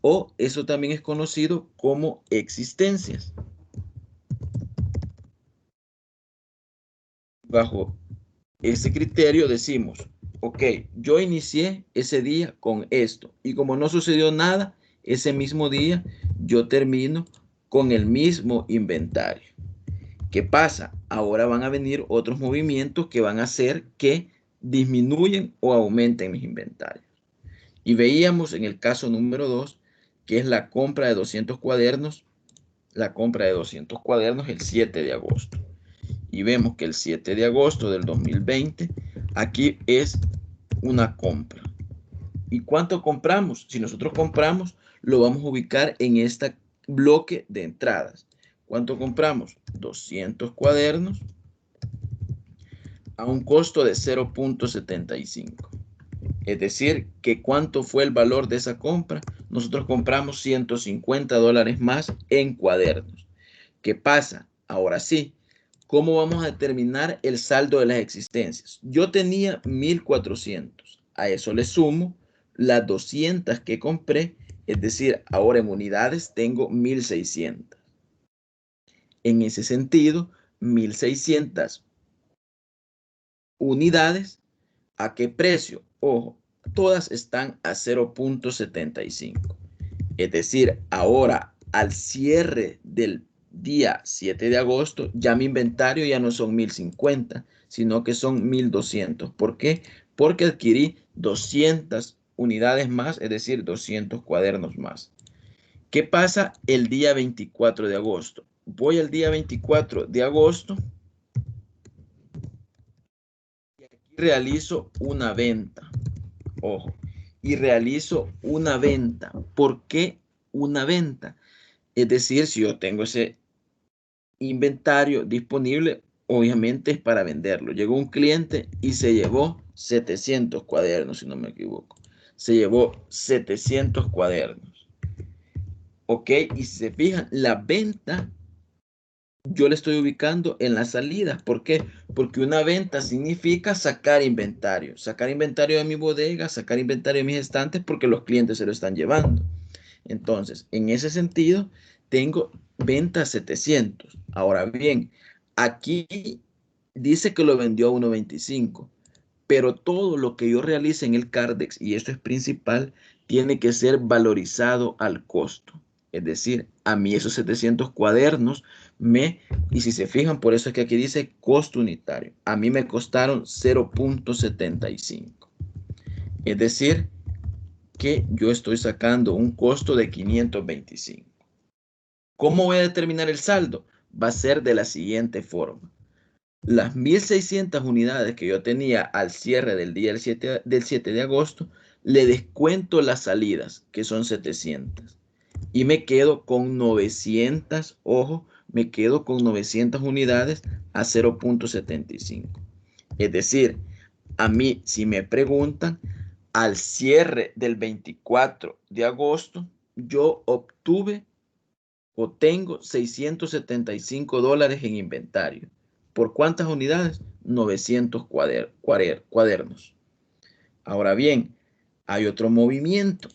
o eso también es conocido como existencias. Bajo ese criterio decimos, ok, yo inicié ese día con esto y como no sucedió nada, ese mismo día yo termino con el mismo inventario. ¿Qué pasa? Ahora van a venir otros movimientos que van a hacer que disminuyen o aumenten mis inventarios. Y veíamos en el caso número 2 que es la compra de 200 cuadernos, la compra de 200 cuadernos el 7 de agosto. Y vemos que el 7 de agosto del 2020, aquí es una compra. ¿Y cuánto compramos? Si nosotros compramos, lo vamos a ubicar en este bloque de entradas. ¿Cuánto compramos? 200 cuadernos a un costo de 0.75. Es decir, que ¿cuánto fue el valor de esa compra? Nosotros compramos $150 más en cuadernos. ¿Qué pasa? Ahora sí, ¿cómo vamos a determinar el saldo de las existencias? Yo tenía 1.400. A eso le sumo las 200 que compré, es decir, ahora en unidades tengo 1.600. En ese sentido, 1.600 unidades, ¿a qué precio? Ojo, todas están a 0.75. Es decir, ahora al cierre del día 7 de agosto, ya mi inventario ya no son 1.050, sino que son 1.200. ¿Por qué? Porque adquirí 200 unidades más, es decir, 200 cuadernos más. ¿Qué pasa el día 24 de agosto? Voy al día 24 de agosto y aquí realizo una venta. Ojo, y realizo una venta. ¿Por qué una venta? Es decir, si yo tengo ese inventario disponible, obviamente es para venderlo. Llegó un cliente y se llevó 700 cuadernos, si no me equivoco. Se llevó 700 cuadernos. ¿Ok? Y si se fijan, la venta yo le estoy ubicando en las salidas. ¿Por qué? Porque una venta significa sacar inventario. Sacar inventario de mi bodega, sacar inventario de mis estantes porque los clientes se lo están llevando. Entonces, en ese sentido, tengo venta 700. Ahora bien, aquí dice que lo vendió a 1.25, pero todo lo que yo realice en el Cardex, y esto es principal, tiene que ser valorizado al costo. Es decir, a mí esos 700 cuadernos y si se fijan, por eso es que aquí dice costo unitario, a mí me costaron 0.75. Es decir, que yo estoy sacando un costo de 525. ¿Cómo voy a determinar el saldo? Va a ser de la siguiente forma. Las 1.600 unidades que yo tenía al cierre del día del 7 de agosto, le descuento las salidas, que son 700. Y me quedo con 900, ojo, me quedo con 900 unidades a 0.75. Es decir, a mí, si me preguntan, al cierre del 24 de agosto, yo obtuve o tengo $675 en inventario. ¿Por cuántas unidades? 900 cuadernos. Ahora bien, hay otro movimiento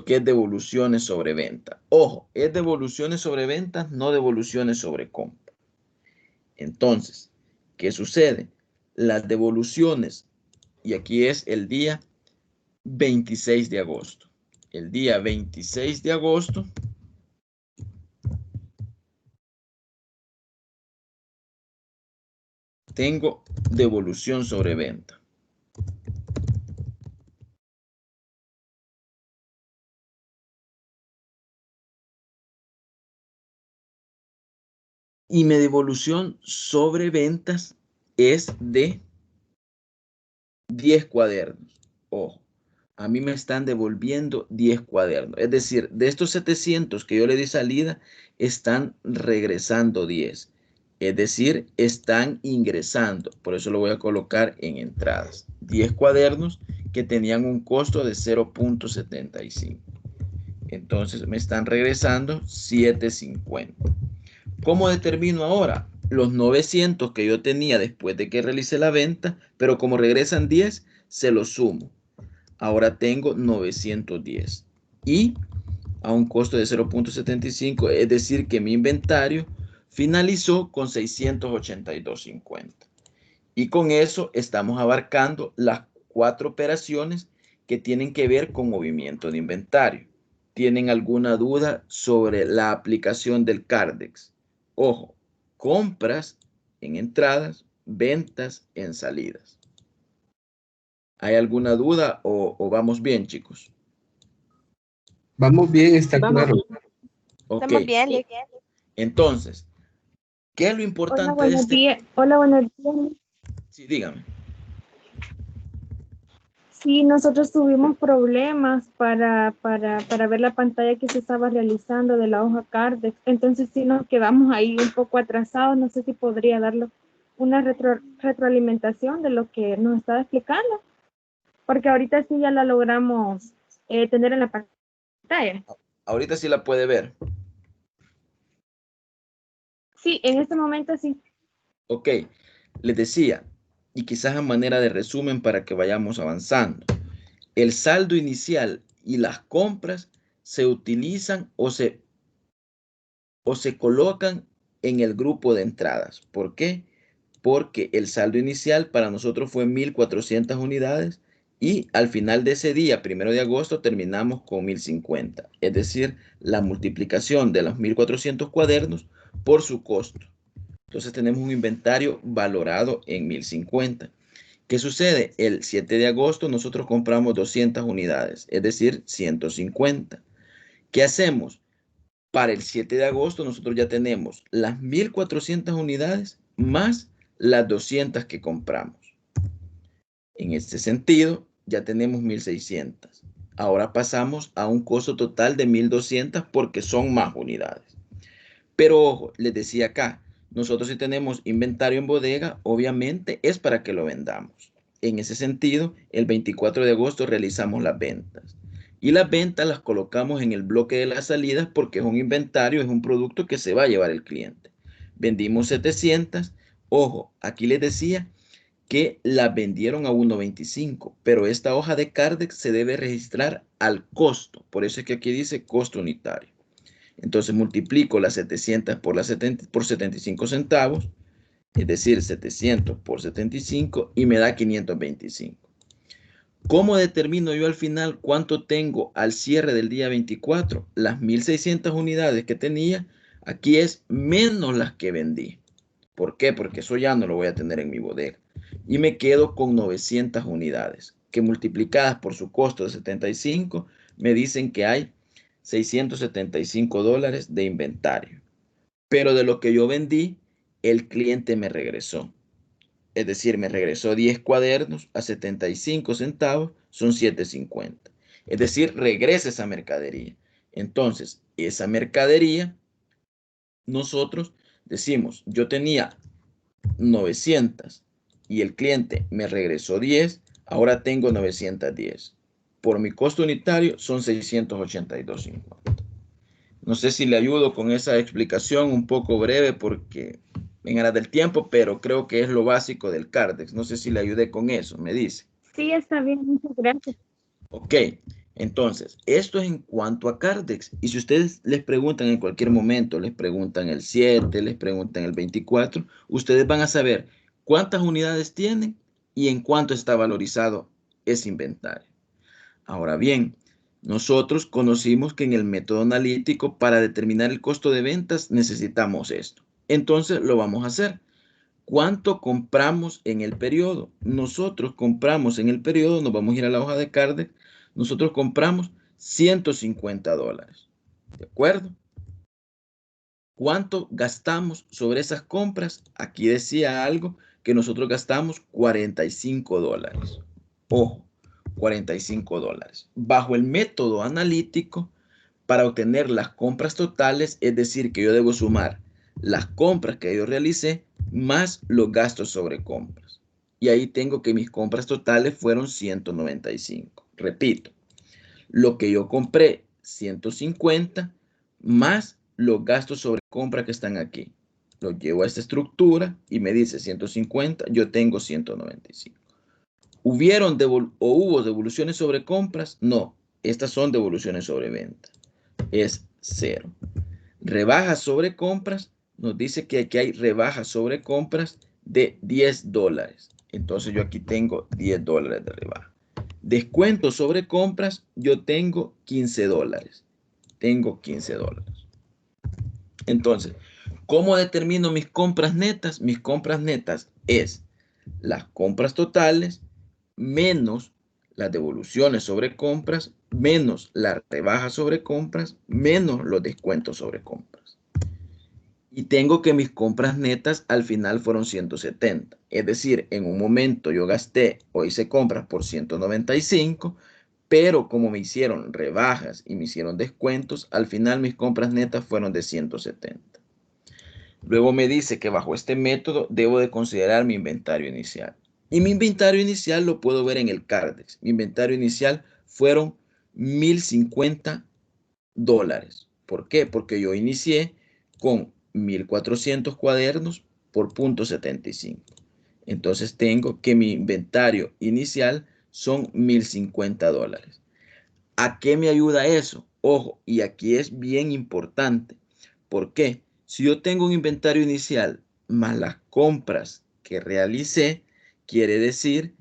que es devoluciones sobre venta. Ojo, es devoluciones sobre ventas, no devoluciones sobre compra. Entonces, ¿qué sucede? Las devoluciones, y aquí es el día 26 de agosto. El día 26 de agosto tengo devolución sobre venta. Y mi devolución sobre ventas es de 10 cuadernos. Ojo, a mí me están devolviendo 10 cuadernos. Es decir, de estos 700 que yo le di salida, están regresando 10. Es decir, están ingresando. Por eso lo voy a colocar en entradas. 10 cuadernos que tenían un costo de 0.75. Entonces me están regresando 7.50. ¿Cómo determino ahora? Los 900 que yo tenía después de que realicé la venta, pero como regresan 10, se los sumo. Ahora tengo 910 y a un costo de 0.75, es decir, que mi inventario finalizó con 682.50. Y con eso estamos abarcando las 4 operaciones que tienen que ver con movimiento de inventario. ¿Tienen alguna duda sobre la aplicación del Cardex? Ojo, compras en entradas, ventas en salidas. ¿Hay alguna duda o vamos bien, chicos? Vamos bien, está Vamos, claro. Ok, estamos bien, Lick. entonces, ¿qué es lo Hola, importante de buenos este? días. Hola, buenos días. Sí, dígame. Sí, nosotros tuvimos problemas para ver la pantalla que se estaba realizando de la hoja Cardex. Entonces sí nos quedamos ahí un poco atrasados. No sé si podría darle una retroalimentación de lo que nos estaba explicando, porque ahorita sí ya la logramos tener en la pantalla. Ahorita sí la puede ver. Sí, en este momento sí. Ok, les decía, y quizás a manera de resumen para que vayamos avanzando. El saldo inicial y las compras se utilizan o se colocan en el grupo de entradas. ¿Por qué? Porque el saldo inicial para nosotros fue 1.400 unidades y al final de ese día, 1 de agosto, terminamos con 1.050. Es decir, la multiplicación de los 1.400 cuadernos por su costo. Entonces tenemos un inventario valorado en 1.050. ¿Qué sucede? El 7 de agosto nosotros compramos 200 unidades, es decir, 150. ¿Qué hacemos? Para el 7 de agosto nosotros ya tenemos las 1.400 unidades más las 200 que compramos. En este sentido, ya tenemos 1.600. Ahora pasamos a un costo total de 1.200 porque son más unidades. Pero ojo, les decía acá, nosotros si tenemos inventario en bodega, obviamente es para que lo vendamos. En ese sentido, el 24 de agosto realizamos las ventas. Y las ventas las colocamos en el bloque de las salidas porque es un inventario, es un producto que se va a llevar el cliente. Vendimos 700. Ojo, aquí les decía que las vendieron a 1.25, pero esta hoja de Cardex se debe registrar al costo. Por eso es que aquí dice costo unitario. Entonces multiplico las 700 por 75 centavos, es decir, 700 por 75 y me da 525. ¿Cómo determino yo al final cuánto tengo al cierre del día 24? Las 1.600 unidades que tenía, aquí es menos las que vendí. ¿Por qué? Porque eso ya no lo voy a tener en mi bodega. Y me quedo con 900 unidades, que multiplicadas por su costo de 75, me dicen que hay $675 de inventario. Pero de lo que yo vendí, el cliente me regresó. Es decir, me regresó 10 cuadernos a 75 centavos, son 7.50. Es decir, regresa esa mercadería. Entonces, esa mercadería, nosotros decimos, yo tenía 900 y el cliente me regresó 10, ahora tengo 910. Por mi costo unitario son 682.50. No sé si le ayudo con esa explicación un poco breve porque en aras del tiempo, pero creo que es lo básico del Cardex. No sé si le ayudé con eso, me dice. Sí, está bien, muchas gracias. Ok, entonces, esto es en cuanto a Cardex. Y si ustedes les preguntan en cualquier momento, les preguntan el 7, les preguntan el 24, ustedes van a saber cuántas unidades tienen y en cuánto está valorizado ese inventario. Ahora bien, nosotros conocimos que en el método analítico para determinar el costo de ventas necesitamos esto. Entonces lo vamos a hacer. ¿Cuánto compramos en el periodo? Nosotros compramos en el periodo, nos vamos a ir a la hoja de Cardex, nosotros compramos $150. ¿De acuerdo? ¿Cuánto gastamos sobre esas compras? Aquí decía algo que nosotros gastamos $45. Ojo, $45. Bajo el método analítico, para obtener las compras totales, es decir, que yo debo sumar las compras que yo realicé más los gastos sobre compras. Y ahí tengo que mis compras totales fueron 195. Repito, lo que yo compré, 150, más los gastos sobre compra que están aquí. Lo llevo a esta estructura y me dice 150, yo tengo 195. ¿Hubieron o hubo devoluciones sobre compras? No, estas son devoluciones sobre venta. Es cero. Rebajas sobre compras, nos dice que aquí hay rebajas sobre compras de $10. Entonces yo aquí tengo $10 de rebaja. Descuento sobre compras, yo tengo $15. Tengo $15. Entonces, ¿cómo determino mis compras netas? Mis compras netas es las compras totales menos las devoluciones sobre compras menos la rebaja sobre compras, menos los descuentos sobre compras. Y tengo que mis compras netas al final fueron 170. Es decir, en un momento yo gasté o hice compras por 195, pero como me hicieron rebajas y me hicieron descuentos, al final mis compras netas fueron de 170. Luego me dice que bajo este método debo de considerar mi inventario inicial. Y mi inventario inicial lo puedo ver en el Cardex. Mi inventario inicial fueron $1,050. ¿Por qué? Porque yo inicié con 1,400 cuadernos por .75. Entonces tengo que mi inventario inicial son $1,050. ¿A qué me ayuda eso? Ojo, y aquí es bien importante. ¿Por qué? Si yo tengo un inventario inicial más las compras que realicé, quiere decir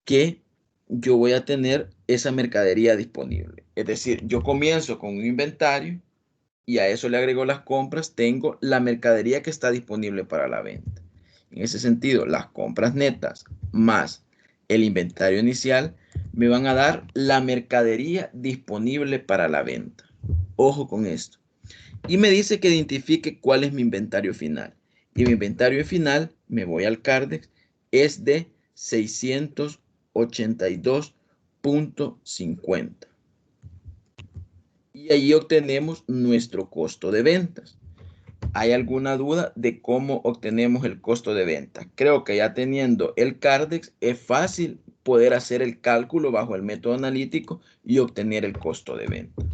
que yo voy a tener esa mercadería disponible. Es decir, yo comienzo con un inventario y a eso le agrego las compras, tengo la mercadería que está disponible para la venta. En ese sentido, las compras netas más el inventario inicial me van a dar la mercadería disponible para la venta. Ojo con esto. Y me dice que identifique cuál es mi inventario final. Y mi inventario final, me voy al Cardex, es de 682.50. Y allí obtenemos nuestro costo de ventas. ¿Hay alguna duda de cómo obtenemos el costo de venta? Creo que ya teniendo el Cardex es fácil poder hacer el cálculo bajo el método analítico y obtener el costo de ventas.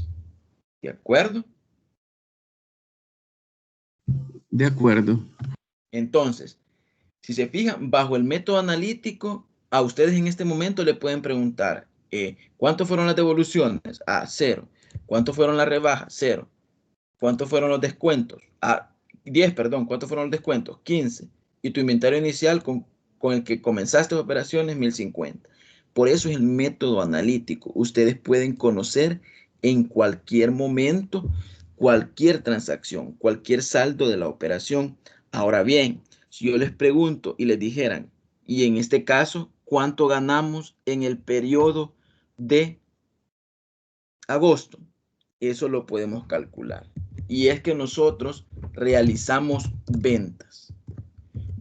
¿De acuerdo? De acuerdo. Entonces, si se fijan, bajo el método analítico, a ustedes en este momento le pueden preguntar, ¿cuánto fueron las devoluciones? Ah, 0. ¿Cuánto fueron las rebajas? 0. ¿Cuántos fueron los descuentos? Ah, 10, perdón. ¿Cuántos fueron los descuentos? 15. Y tu inventario inicial con el que comenzaste operaciones, 1,050. Por eso es el método analítico. Ustedes pueden conocer en cualquier momento cualquier transacción, cualquier saldo de la operación. Ahora bien, si yo les pregunto y les dijeran, y en este caso, ¿cuánto ganamos en el periodo de agosto? Eso lo podemos calcular. Y es que nosotros realizamos ventas.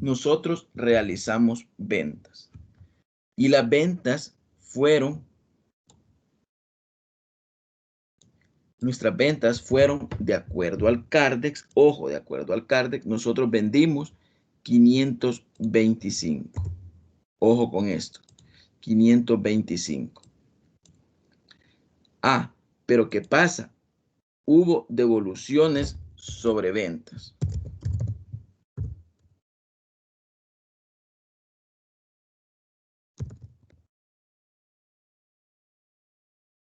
Nosotros realizamos ventas. Y las ventas nuestras ventas fueron de acuerdo al Cardex. Ojo, de acuerdo al Cardex, nosotros vendimos 525. Ojo con esto, 525. Ah, pero ¿qué pasa? Hubo devoluciones sobre ventas.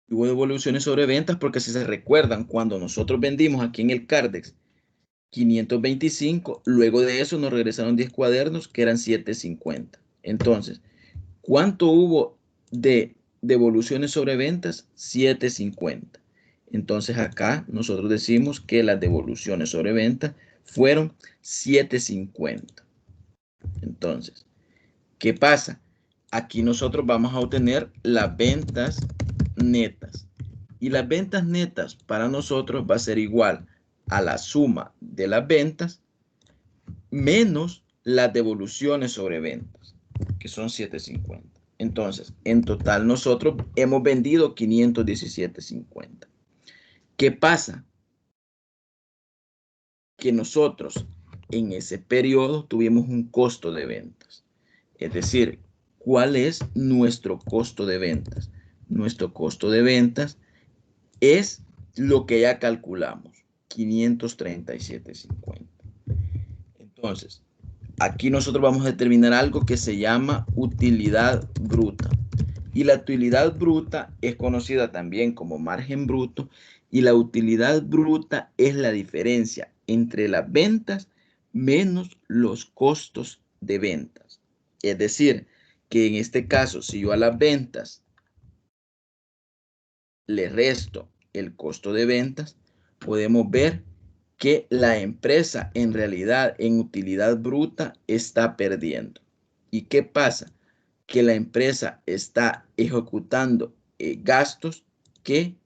Hubo devoluciones sobre ventas porque si se recuerdan, cuando nosotros vendimos aquí en el Cardex 525, luego de eso nos regresaron 10 cuadernos que eran 750. Entonces, ¿cuánto hubo de devoluciones sobre ventas? 750. Entonces acá nosotros decimos que las devoluciones sobre ventas fueron 750. Entonces, ¿qué pasa? Aquí nosotros vamos a obtener las ventas netas. Y las ventas netas para nosotros va a ser igual a la suma de las ventas menos las devoluciones sobre ventas, que son 750. Entonces, en total nosotros hemos vendido 517.50. ¿Qué pasa? Que nosotros en ese periodo tuvimos un costo de ventas. Es decir, ¿cuál es nuestro costo de ventas? Nuestro costo de ventas es lo que ya calculamos, 537.50. Entonces, aquí nosotros vamos a determinar algo que se llama utilidad bruta. Y la utilidad bruta es conocida también como margen bruto. Y la utilidad bruta es la diferencia entre las ventas menos los costos de ventas. Es decir, que en este caso, si yo a las ventas le resto el costo de ventas, podemos ver que la empresa en realidad en utilidad bruta está perdiendo. ¿Y qué pasa? Que la empresa está ejecutando gastos que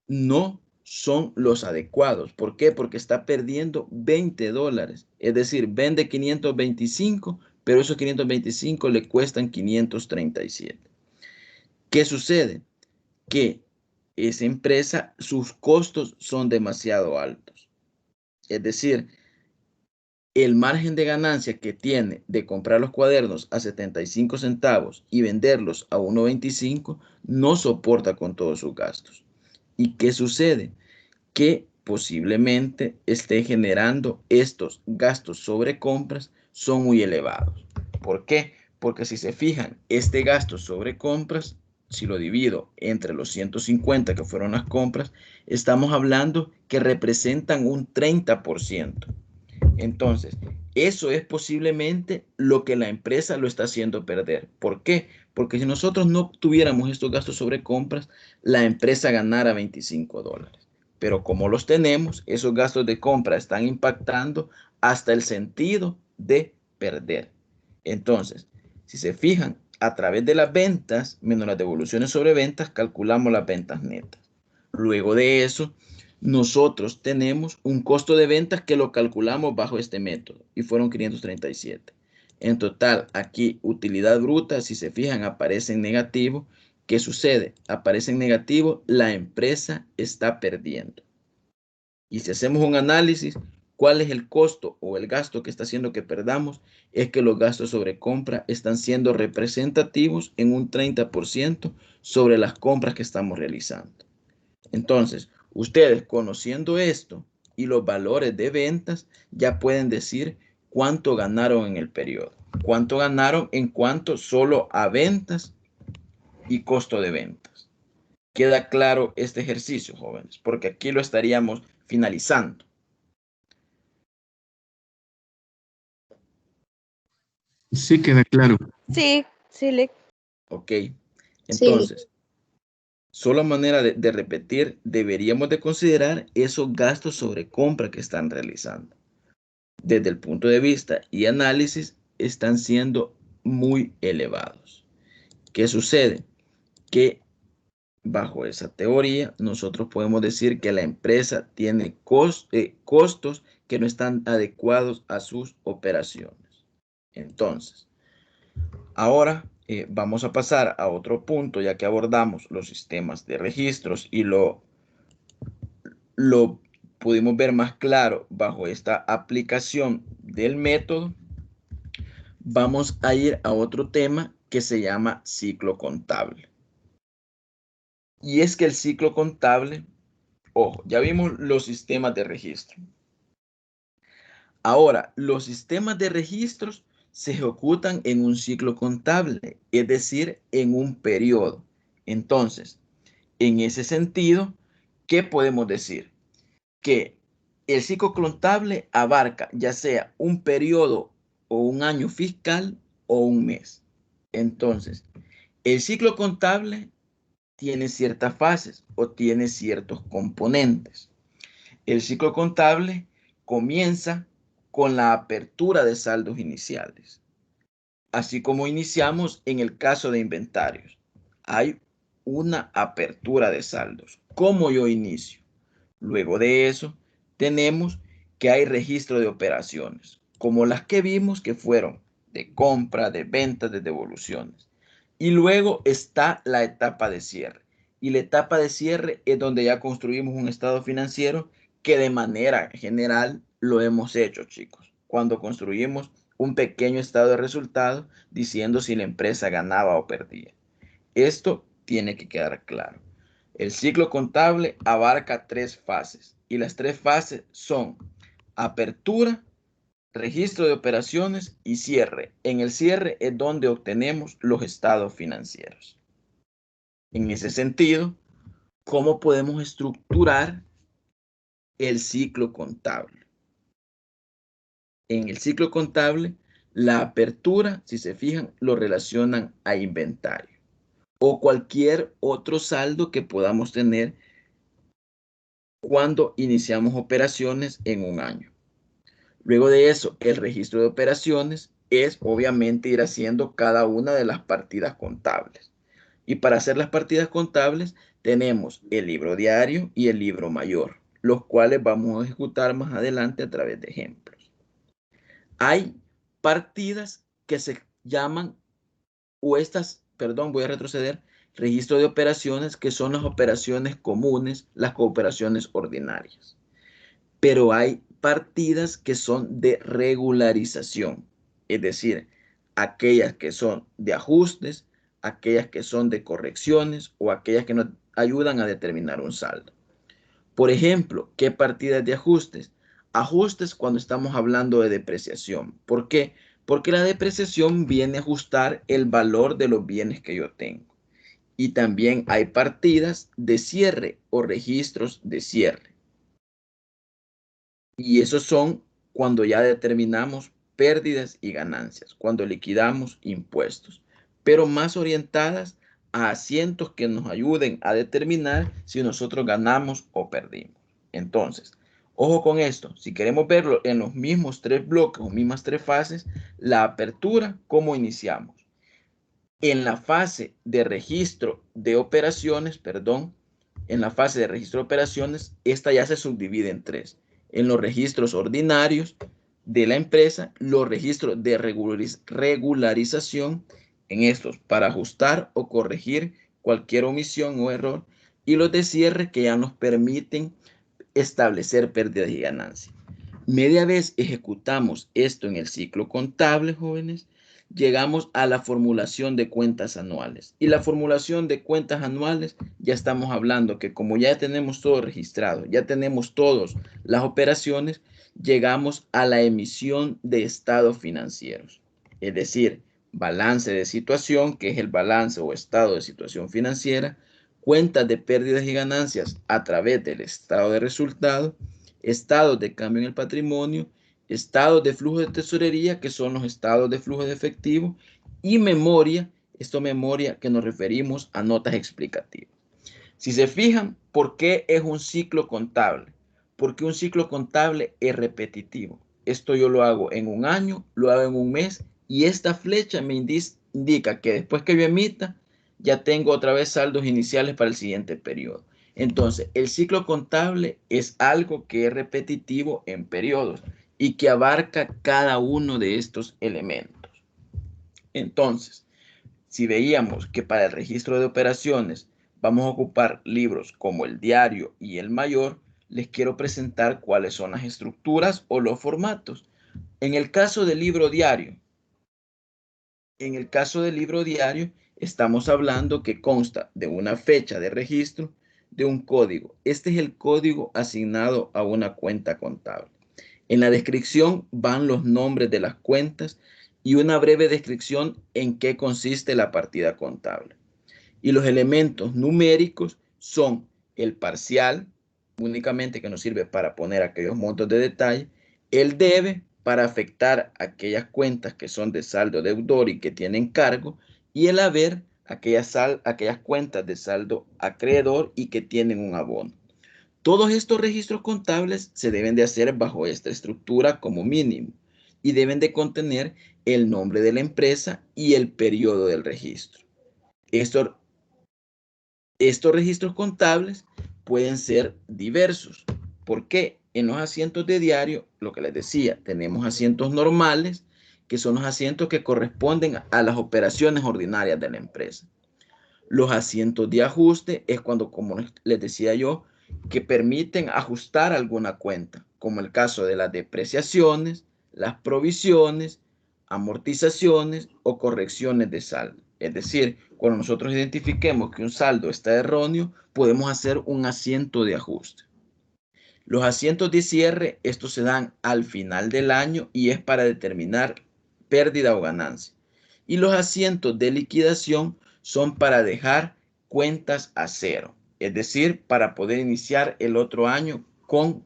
no son los adecuados. ¿Por qué? Porque está perdiendo $20. Es decir, vende 525, pero esos 525 le cuestan 537. ¿Qué sucede? Que esa empresa, sus costos son demasiado altos. Es decir, el margen de ganancia que tiene de comprar los cuadernos a 75 centavos y venderlos a 1.25 no soporta con todos sus gastos. ¿Y qué sucede? Que posiblemente esté generando estos gastos sobre compras son muy elevados. ¿Por qué? Porque si se fijan, este gasto sobre compras, si lo divido entre los 150 que fueron las compras, estamos hablando que representan un 30%. Entonces, eso es posiblemente lo que la empresa lo está haciendo perder. ¿Por qué? Porque si nosotros no tuviéramos estos gastos sobre compras, la empresa ganara $25. Pero como los tenemos, esos gastos de compra están impactando hasta el sentido de perder. Entonces, si se fijan, a través de las ventas menos las devoluciones sobre ventas, calculamos las ventas netas. Luego de eso, nosotros tenemos un costo de ventas que lo calculamos bajo este método y fueron 537. En total, aquí utilidad bruta, si se fijan, aparece en negativo. ¿Qué sucede? Aparece en negativo, la empresa está perdiendo. Y si hacemos un análisis, ¿cuál es el costo o el gasto que está haciendo que perdamos? Es que los gastos sobre compra están siendo representativos en un 30% sobre las compras que estamos realizando. Entonces, ustedes conociendo esto y los valores de ventas, ya pueden decir cuánto ganaron en el periodo. Cuánto ganaron en cuanto solo a ventas y costo de ventas. ¿Queda claro este ejercicio, jóvenes? Porque aquí lo estaríamos finalizando. Sí, queda claro. Sí, sí, Lick. Ok, entonces, solo manera de repetir, deberíamos de considerar esos gastos sobre compra que están realizando. Desde el punto de vista y análisis, están siendo muy elevados. ¿Qué sucede? Que bajo esa teoría, nosotros podemos decir que la empresa tiene costos que no están adecuados a sus operaciones. Entonces, ahora vamos a pasar a otro punto, ya que abordamos los sistemas de registros y lo pudimos ver más claro bajo esta aplicación del método. Vamos a ir a otro tema que se llama ciclo contable. Y es que el ciclo contable, ojo, ya vimos los sistemas de registro. Ahora, los sistemas de registros se ejecutan en un ciclo contable, es decir, en un periodo. Entonces, en ese sentido, ¿qué podemos decir? Que el ciclo contable abarca ya sea un periodo o un año fiscal o un mes. Entonces, el ciclo contable tiene ciertas fases o tiene ciertos componentes. El ciclo contable comienza con la apertura de saldos iniciales, así como iniciamos en el caso de inventarios. Hay una apertura de saldos. ¿Cómo yo inicio? Luego de eso, tenemos que hay registro de operaciones, como las que vimos que fueron de compra, de venta, de devoluciones. Y luego está la etapa de cierre. Y la etapa de cierre es donde ya construimos un estado financiero que de manera general lo hemos hecho, chicos. Cuando construimos un pequeño estado de resultados diciendo si la empresa ganaba o perdía. Esto tiene que quedar claro. El ciclo contable abarca 3 fases y las 3 fases son apertura, registro de operaciones y cierre. En el cierre es donde obtenemos los estados financieros. En ese sentido, ¿cómo podemos estructurar el ciclo contable? En el ciclo contable, la apertura, si se fijan, lo relacionan a inventario o cualquier otro saldo que podamos tener cuando iniciamos operaciones en un año. Luego de eso, el registro de operaciones es obviamente ir haciendo cada una de las partidas contables. Y para hacer las partidas contables tenemos el libro diario y el libro mayor, los cuales vamos a ejecutar más adelante a través de ejemplos. Hay partidas que se llaman, voy a retroceder, registro de operaciones, que son las operaciones comunes, las operaciones ordinarias. Pero hay partidas que son de regularización, es decir, aquellas que son de ajustes, aquellas que son de correcciones o aquellas que nos ayudan a determinar un saldo. Por ejemplo, ¿qué partidas de ajustes? Ajustes cuando estamos hablando de depreciación. ¿Por qué? Porque la depreciación viene a ajustar el valor de los bienes que yo tengo. Y también hay partidas de cierre o registros de cierre. Y esos son cuando ya determinamos pérdidas y ganancias, cuando liquidamos impuestos, pero más orientadas a asientos que nos ayuden a determinar si nosotros ganamos o perdimos. Entonces, ojo con esto, si queremos verlo en los mismos 3 bloques o mismas 3 fases, la apertura, ¿cómo iniciamos? En la fase de registro de operaciones, en la fase de registro de operaciones, esta ya se subdivide en 3. En los registros ordinarios de la empresa, los registros de regularización, en estos para ajustar o corregir cualquier omisión o error, y los de cierre que ya nos permiten establecer pérdidas y ganancias. Media vez ejecutamos esto en el ciclo contable, jóvenes, llegamos a la formulación de cuentas anuales. Y la formulación de cuentas anuales, ya estamos hablando que como ya tenemos todo registrado, ya tenemos todas las operaciones, llegamos a la emisión de estados financieros. Es decir, balance de situación, que es el balance o estado de situación financiera, cuentas de pérdidas y ganancias a través del estado de resultado, estados de cambio en el patrimonio, estados de flujo de tesorería, que son los estados de flujo de efectivo, y memoria, memoria que nos referimos a notas explicativas. Si se fijan, ¿por qué es un ciclo contable? Porque un ciclo contable es repetitivo. Esto yo lo hago en un año, lo hago en un mes, y esta flecha me indica que después que yo emita, ya tengo otra vez saldos iniciales para el siguiente periodo. Entonces, el ciclo contable es algo que es repetitivo en periodos y que abarca cada uno de estos elementos. Entonces, si veíamos que para el registro de operaciones vamos a ocupar libros como el diario y el mayor, les quiero presentar cuáles son las estructuras o los formatos. En el caso del libro diario, estamos hablando que consta de una fecha de registro, de un código. Este es el código asignado a una cuenta contable. En la descripción van los nombres de las cuentas y una breve descripción en qué consiste la partida contable. Y los elementos numéricos son el parcial, únicamente que nos sirve para poner aquellos montos de detalle, el debe, para afectar aquellas cuentas que son de saldo deudor y que tienen cargo, y el haber, aquellas cuentas de saldo acreedor y que tienen un abono. Todos estos registros contables se deben de hacer bajo esta estructura como mínimo y deben de contener el nombre de la empresa y el periodo del registro. Estos registros contables pueden ser diversos. ¿Por qué? En los asientos de diario, lo que les decía, tenemos asientos normales, que son los asientos que corresponden a las operaciones ordinarias de la empresa. Los asientos de ajuste es cuando, como les decía yo, que permiten ajustar alguna cuenta, como el caso de las depreciaciones, las provisiones, amortizaciones o correcciones de saldo. Es decir, cuando nosotros identifiquemos que un saldo está erróneo, podemos hacer un asiento de ajuste. Los asientos de cierre, estos se dan al final del año y es para determinar pérdida o ganancia. Y los asientos de liquidación son para dejar cuentas a cero, es decir, para poder iniciar el otro año con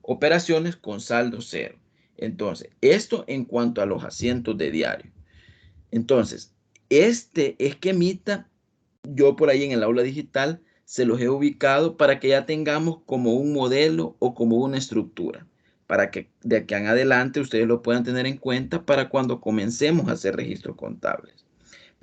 operaciones con saldo cero. Entonces, esto en cuanto a los asientos de diario. Entonces, este esquemita, yo por ahí en el aula digital se los he ubicado para que ya tengamos como un modelo o como una estructura, para que de aquí en adelante ustedes lo puedan tener en cuenta para cuando comencemos a hacer registros contables.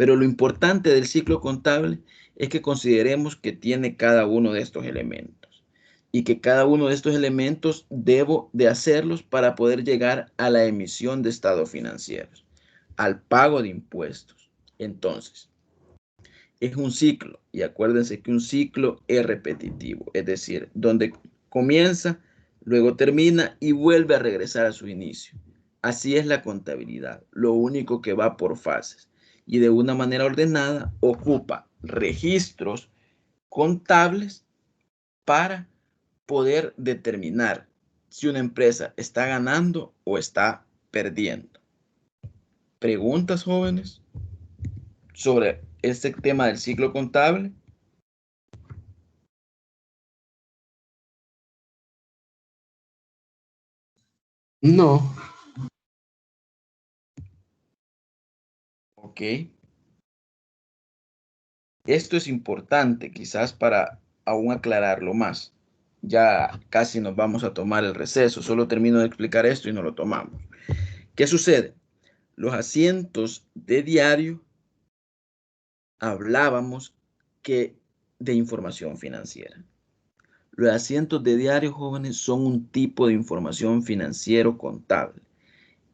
Pero lo importante del ciclo contable es que consideremos que tiene cada uno de estos elementos y que cada uno de estos elementos debo de hacerlos para poder llegar a la emisión de estados financieros, al pago de impuestos. Entonces, es un ciclo y acuérdense que un ciclo es repetitivo, es decir, donde comienza, luego termina y vuelve a regresar a su inicio. Así es la contabilidad, lo único que va por fases y de una manera ordenada ocupa registros contables para poder determinar si una empresa está ganando o está perdiendo. ¿Preguntas, jóvenes, sobre este tema del ciclo contable? No, Ok. Esto es importante quizás para aún aclararlo más. Ya casi nos vamos a tomar el receso. Solo termino de explicar esto y nos lo tomamos. ¿Qué sucede? Los asientos de diario hablábamos que de información financiera. Los asientos de diario, jóvenes, son un tipo de información financiero contable.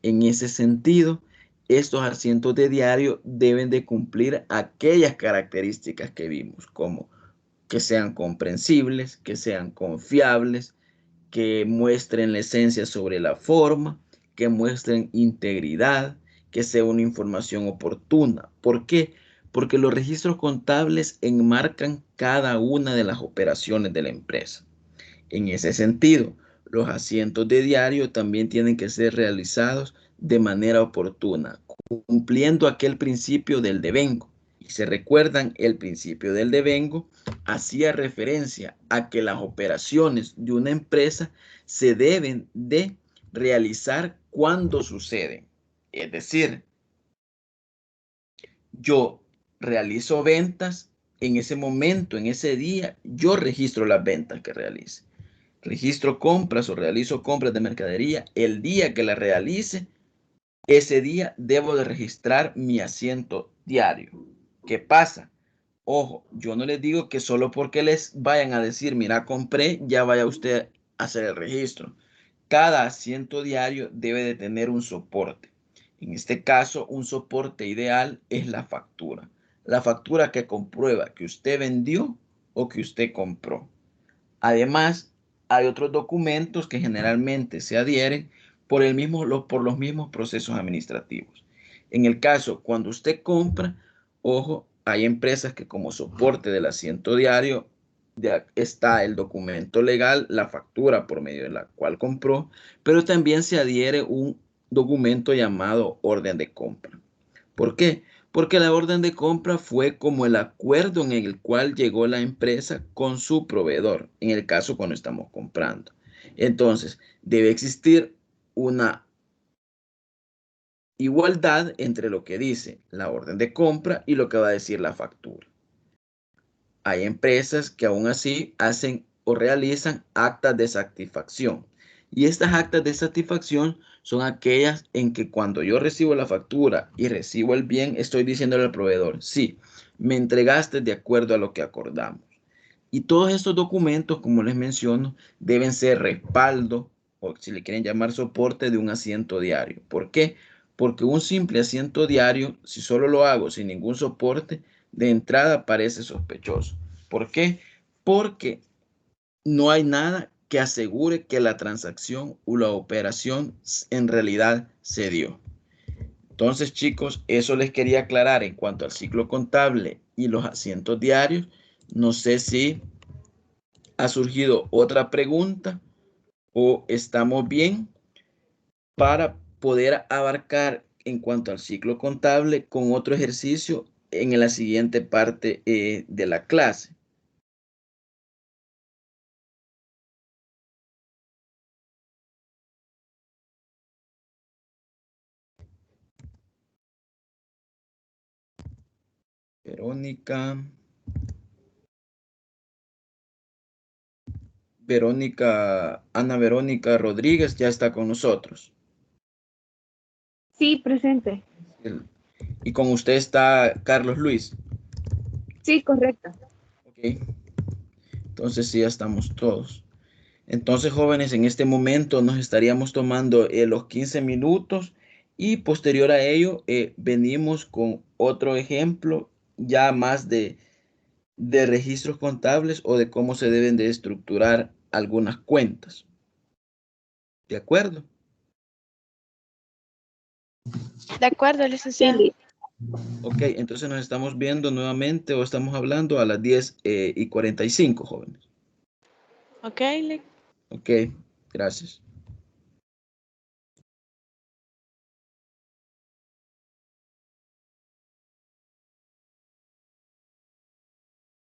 En ese sentido, estos asientos de diario deben de cumplir aquellas características que vimos, como que sean comprensibles, que sean confiables, que muestren la esencia sobre la forma, que muestren integridad, que sea una información oportuna. ¿Por qué? Porque los registros contables enmarcan cada una de las operaciones de la empresa. En ese sentido, los asientos de diario también tienen que ser realizados de manera oportuna, cumpliendo aquel principio del devengo. Y se recuerdan, el principio del devengo hacía referencia a que las operaciones de una empresa se deben de realizar cuando suceden. Es decir, yo realizo ventas en ese momento, en ese día, yo registro las ventas que realice. Registro compras o realizo compras de mercadería el día que la realice, ese día debo de registrar mi asiento diario. ¿Qué pasa? Ojo, yo no les digo que solo porque les vayan a decir, mira, compré, ya vaya usted a hacer el registro. Cada asiento diario debe de tener un soporte. En este caso, un soporte ideal es la factura. La factura que comprueba que usted vendió o que usted compró. Además, hay otros documentos que generalmente se adhieren por los mismos procesos administrativos. En el caso, cuando usted compra, ojo, hay empresas que como soporte del asiento diario ya está el documento legal, la factura por medio de la cual compró, pero también se adhiere un documento llamado orden de compra. ¿Por qué? Porque la orden de compra fue como el acuerdo en el cual llegó la empresa con su proveedor, en el caso cuando estamos comprando. Entonces, debe existir una igualdad entre lo que dice la orden de compra y lo que va a decir la factura. Hay empresas que aún así hacen o realizan actas de satisfacción. Y estas actas de satisfacción son aquellas en que cuando yo recibo la factura y recibo el bien, estoy diciéndole al proveedor, sí, me entregaste de acuerdo a lo que acordamos. Y todos estos documentos, como les menciono, deben ser respaldo o si le quieren llamar soporte de un asiento diario. ¿Por qué? Porque un simple asiento diario, si solo lo hago sin ningún soporte, de entrada parece sospechoso. ¿Por qué? Porque no hay nada que asegure que la transacción o la operación en realidad se dio. Entonces, chicos, eso les quería aclarar en cuanto al ciclo contable y los asientos diarios. No sé si ha surgido otra pregunta o estamos bien para poder abarcar en cuanto al ciclo contable con otro ejercicio en la siguiente parte de la clase. Ana Verónica Rodríguez ya está con nosotros. Sí, presente. Y con usted está Carlos Luis. Sí, correcto. Ok. Entonces sí, ya estamos todos. Entonces, jóvenes, en este momento nos estaríamos tomando los 15 minutos y posterior a ello venimos con otro ejemplo ya más de registros contables o de cómo se deben de estructurar algunas cuentas. ¿De acuerdo? De acuerdo, licenciado. Sí, Ok, entonces nos estamos viendo nuevamente o estamos hablando a las 10:45, jóvenes. Ok, Ok, gracias.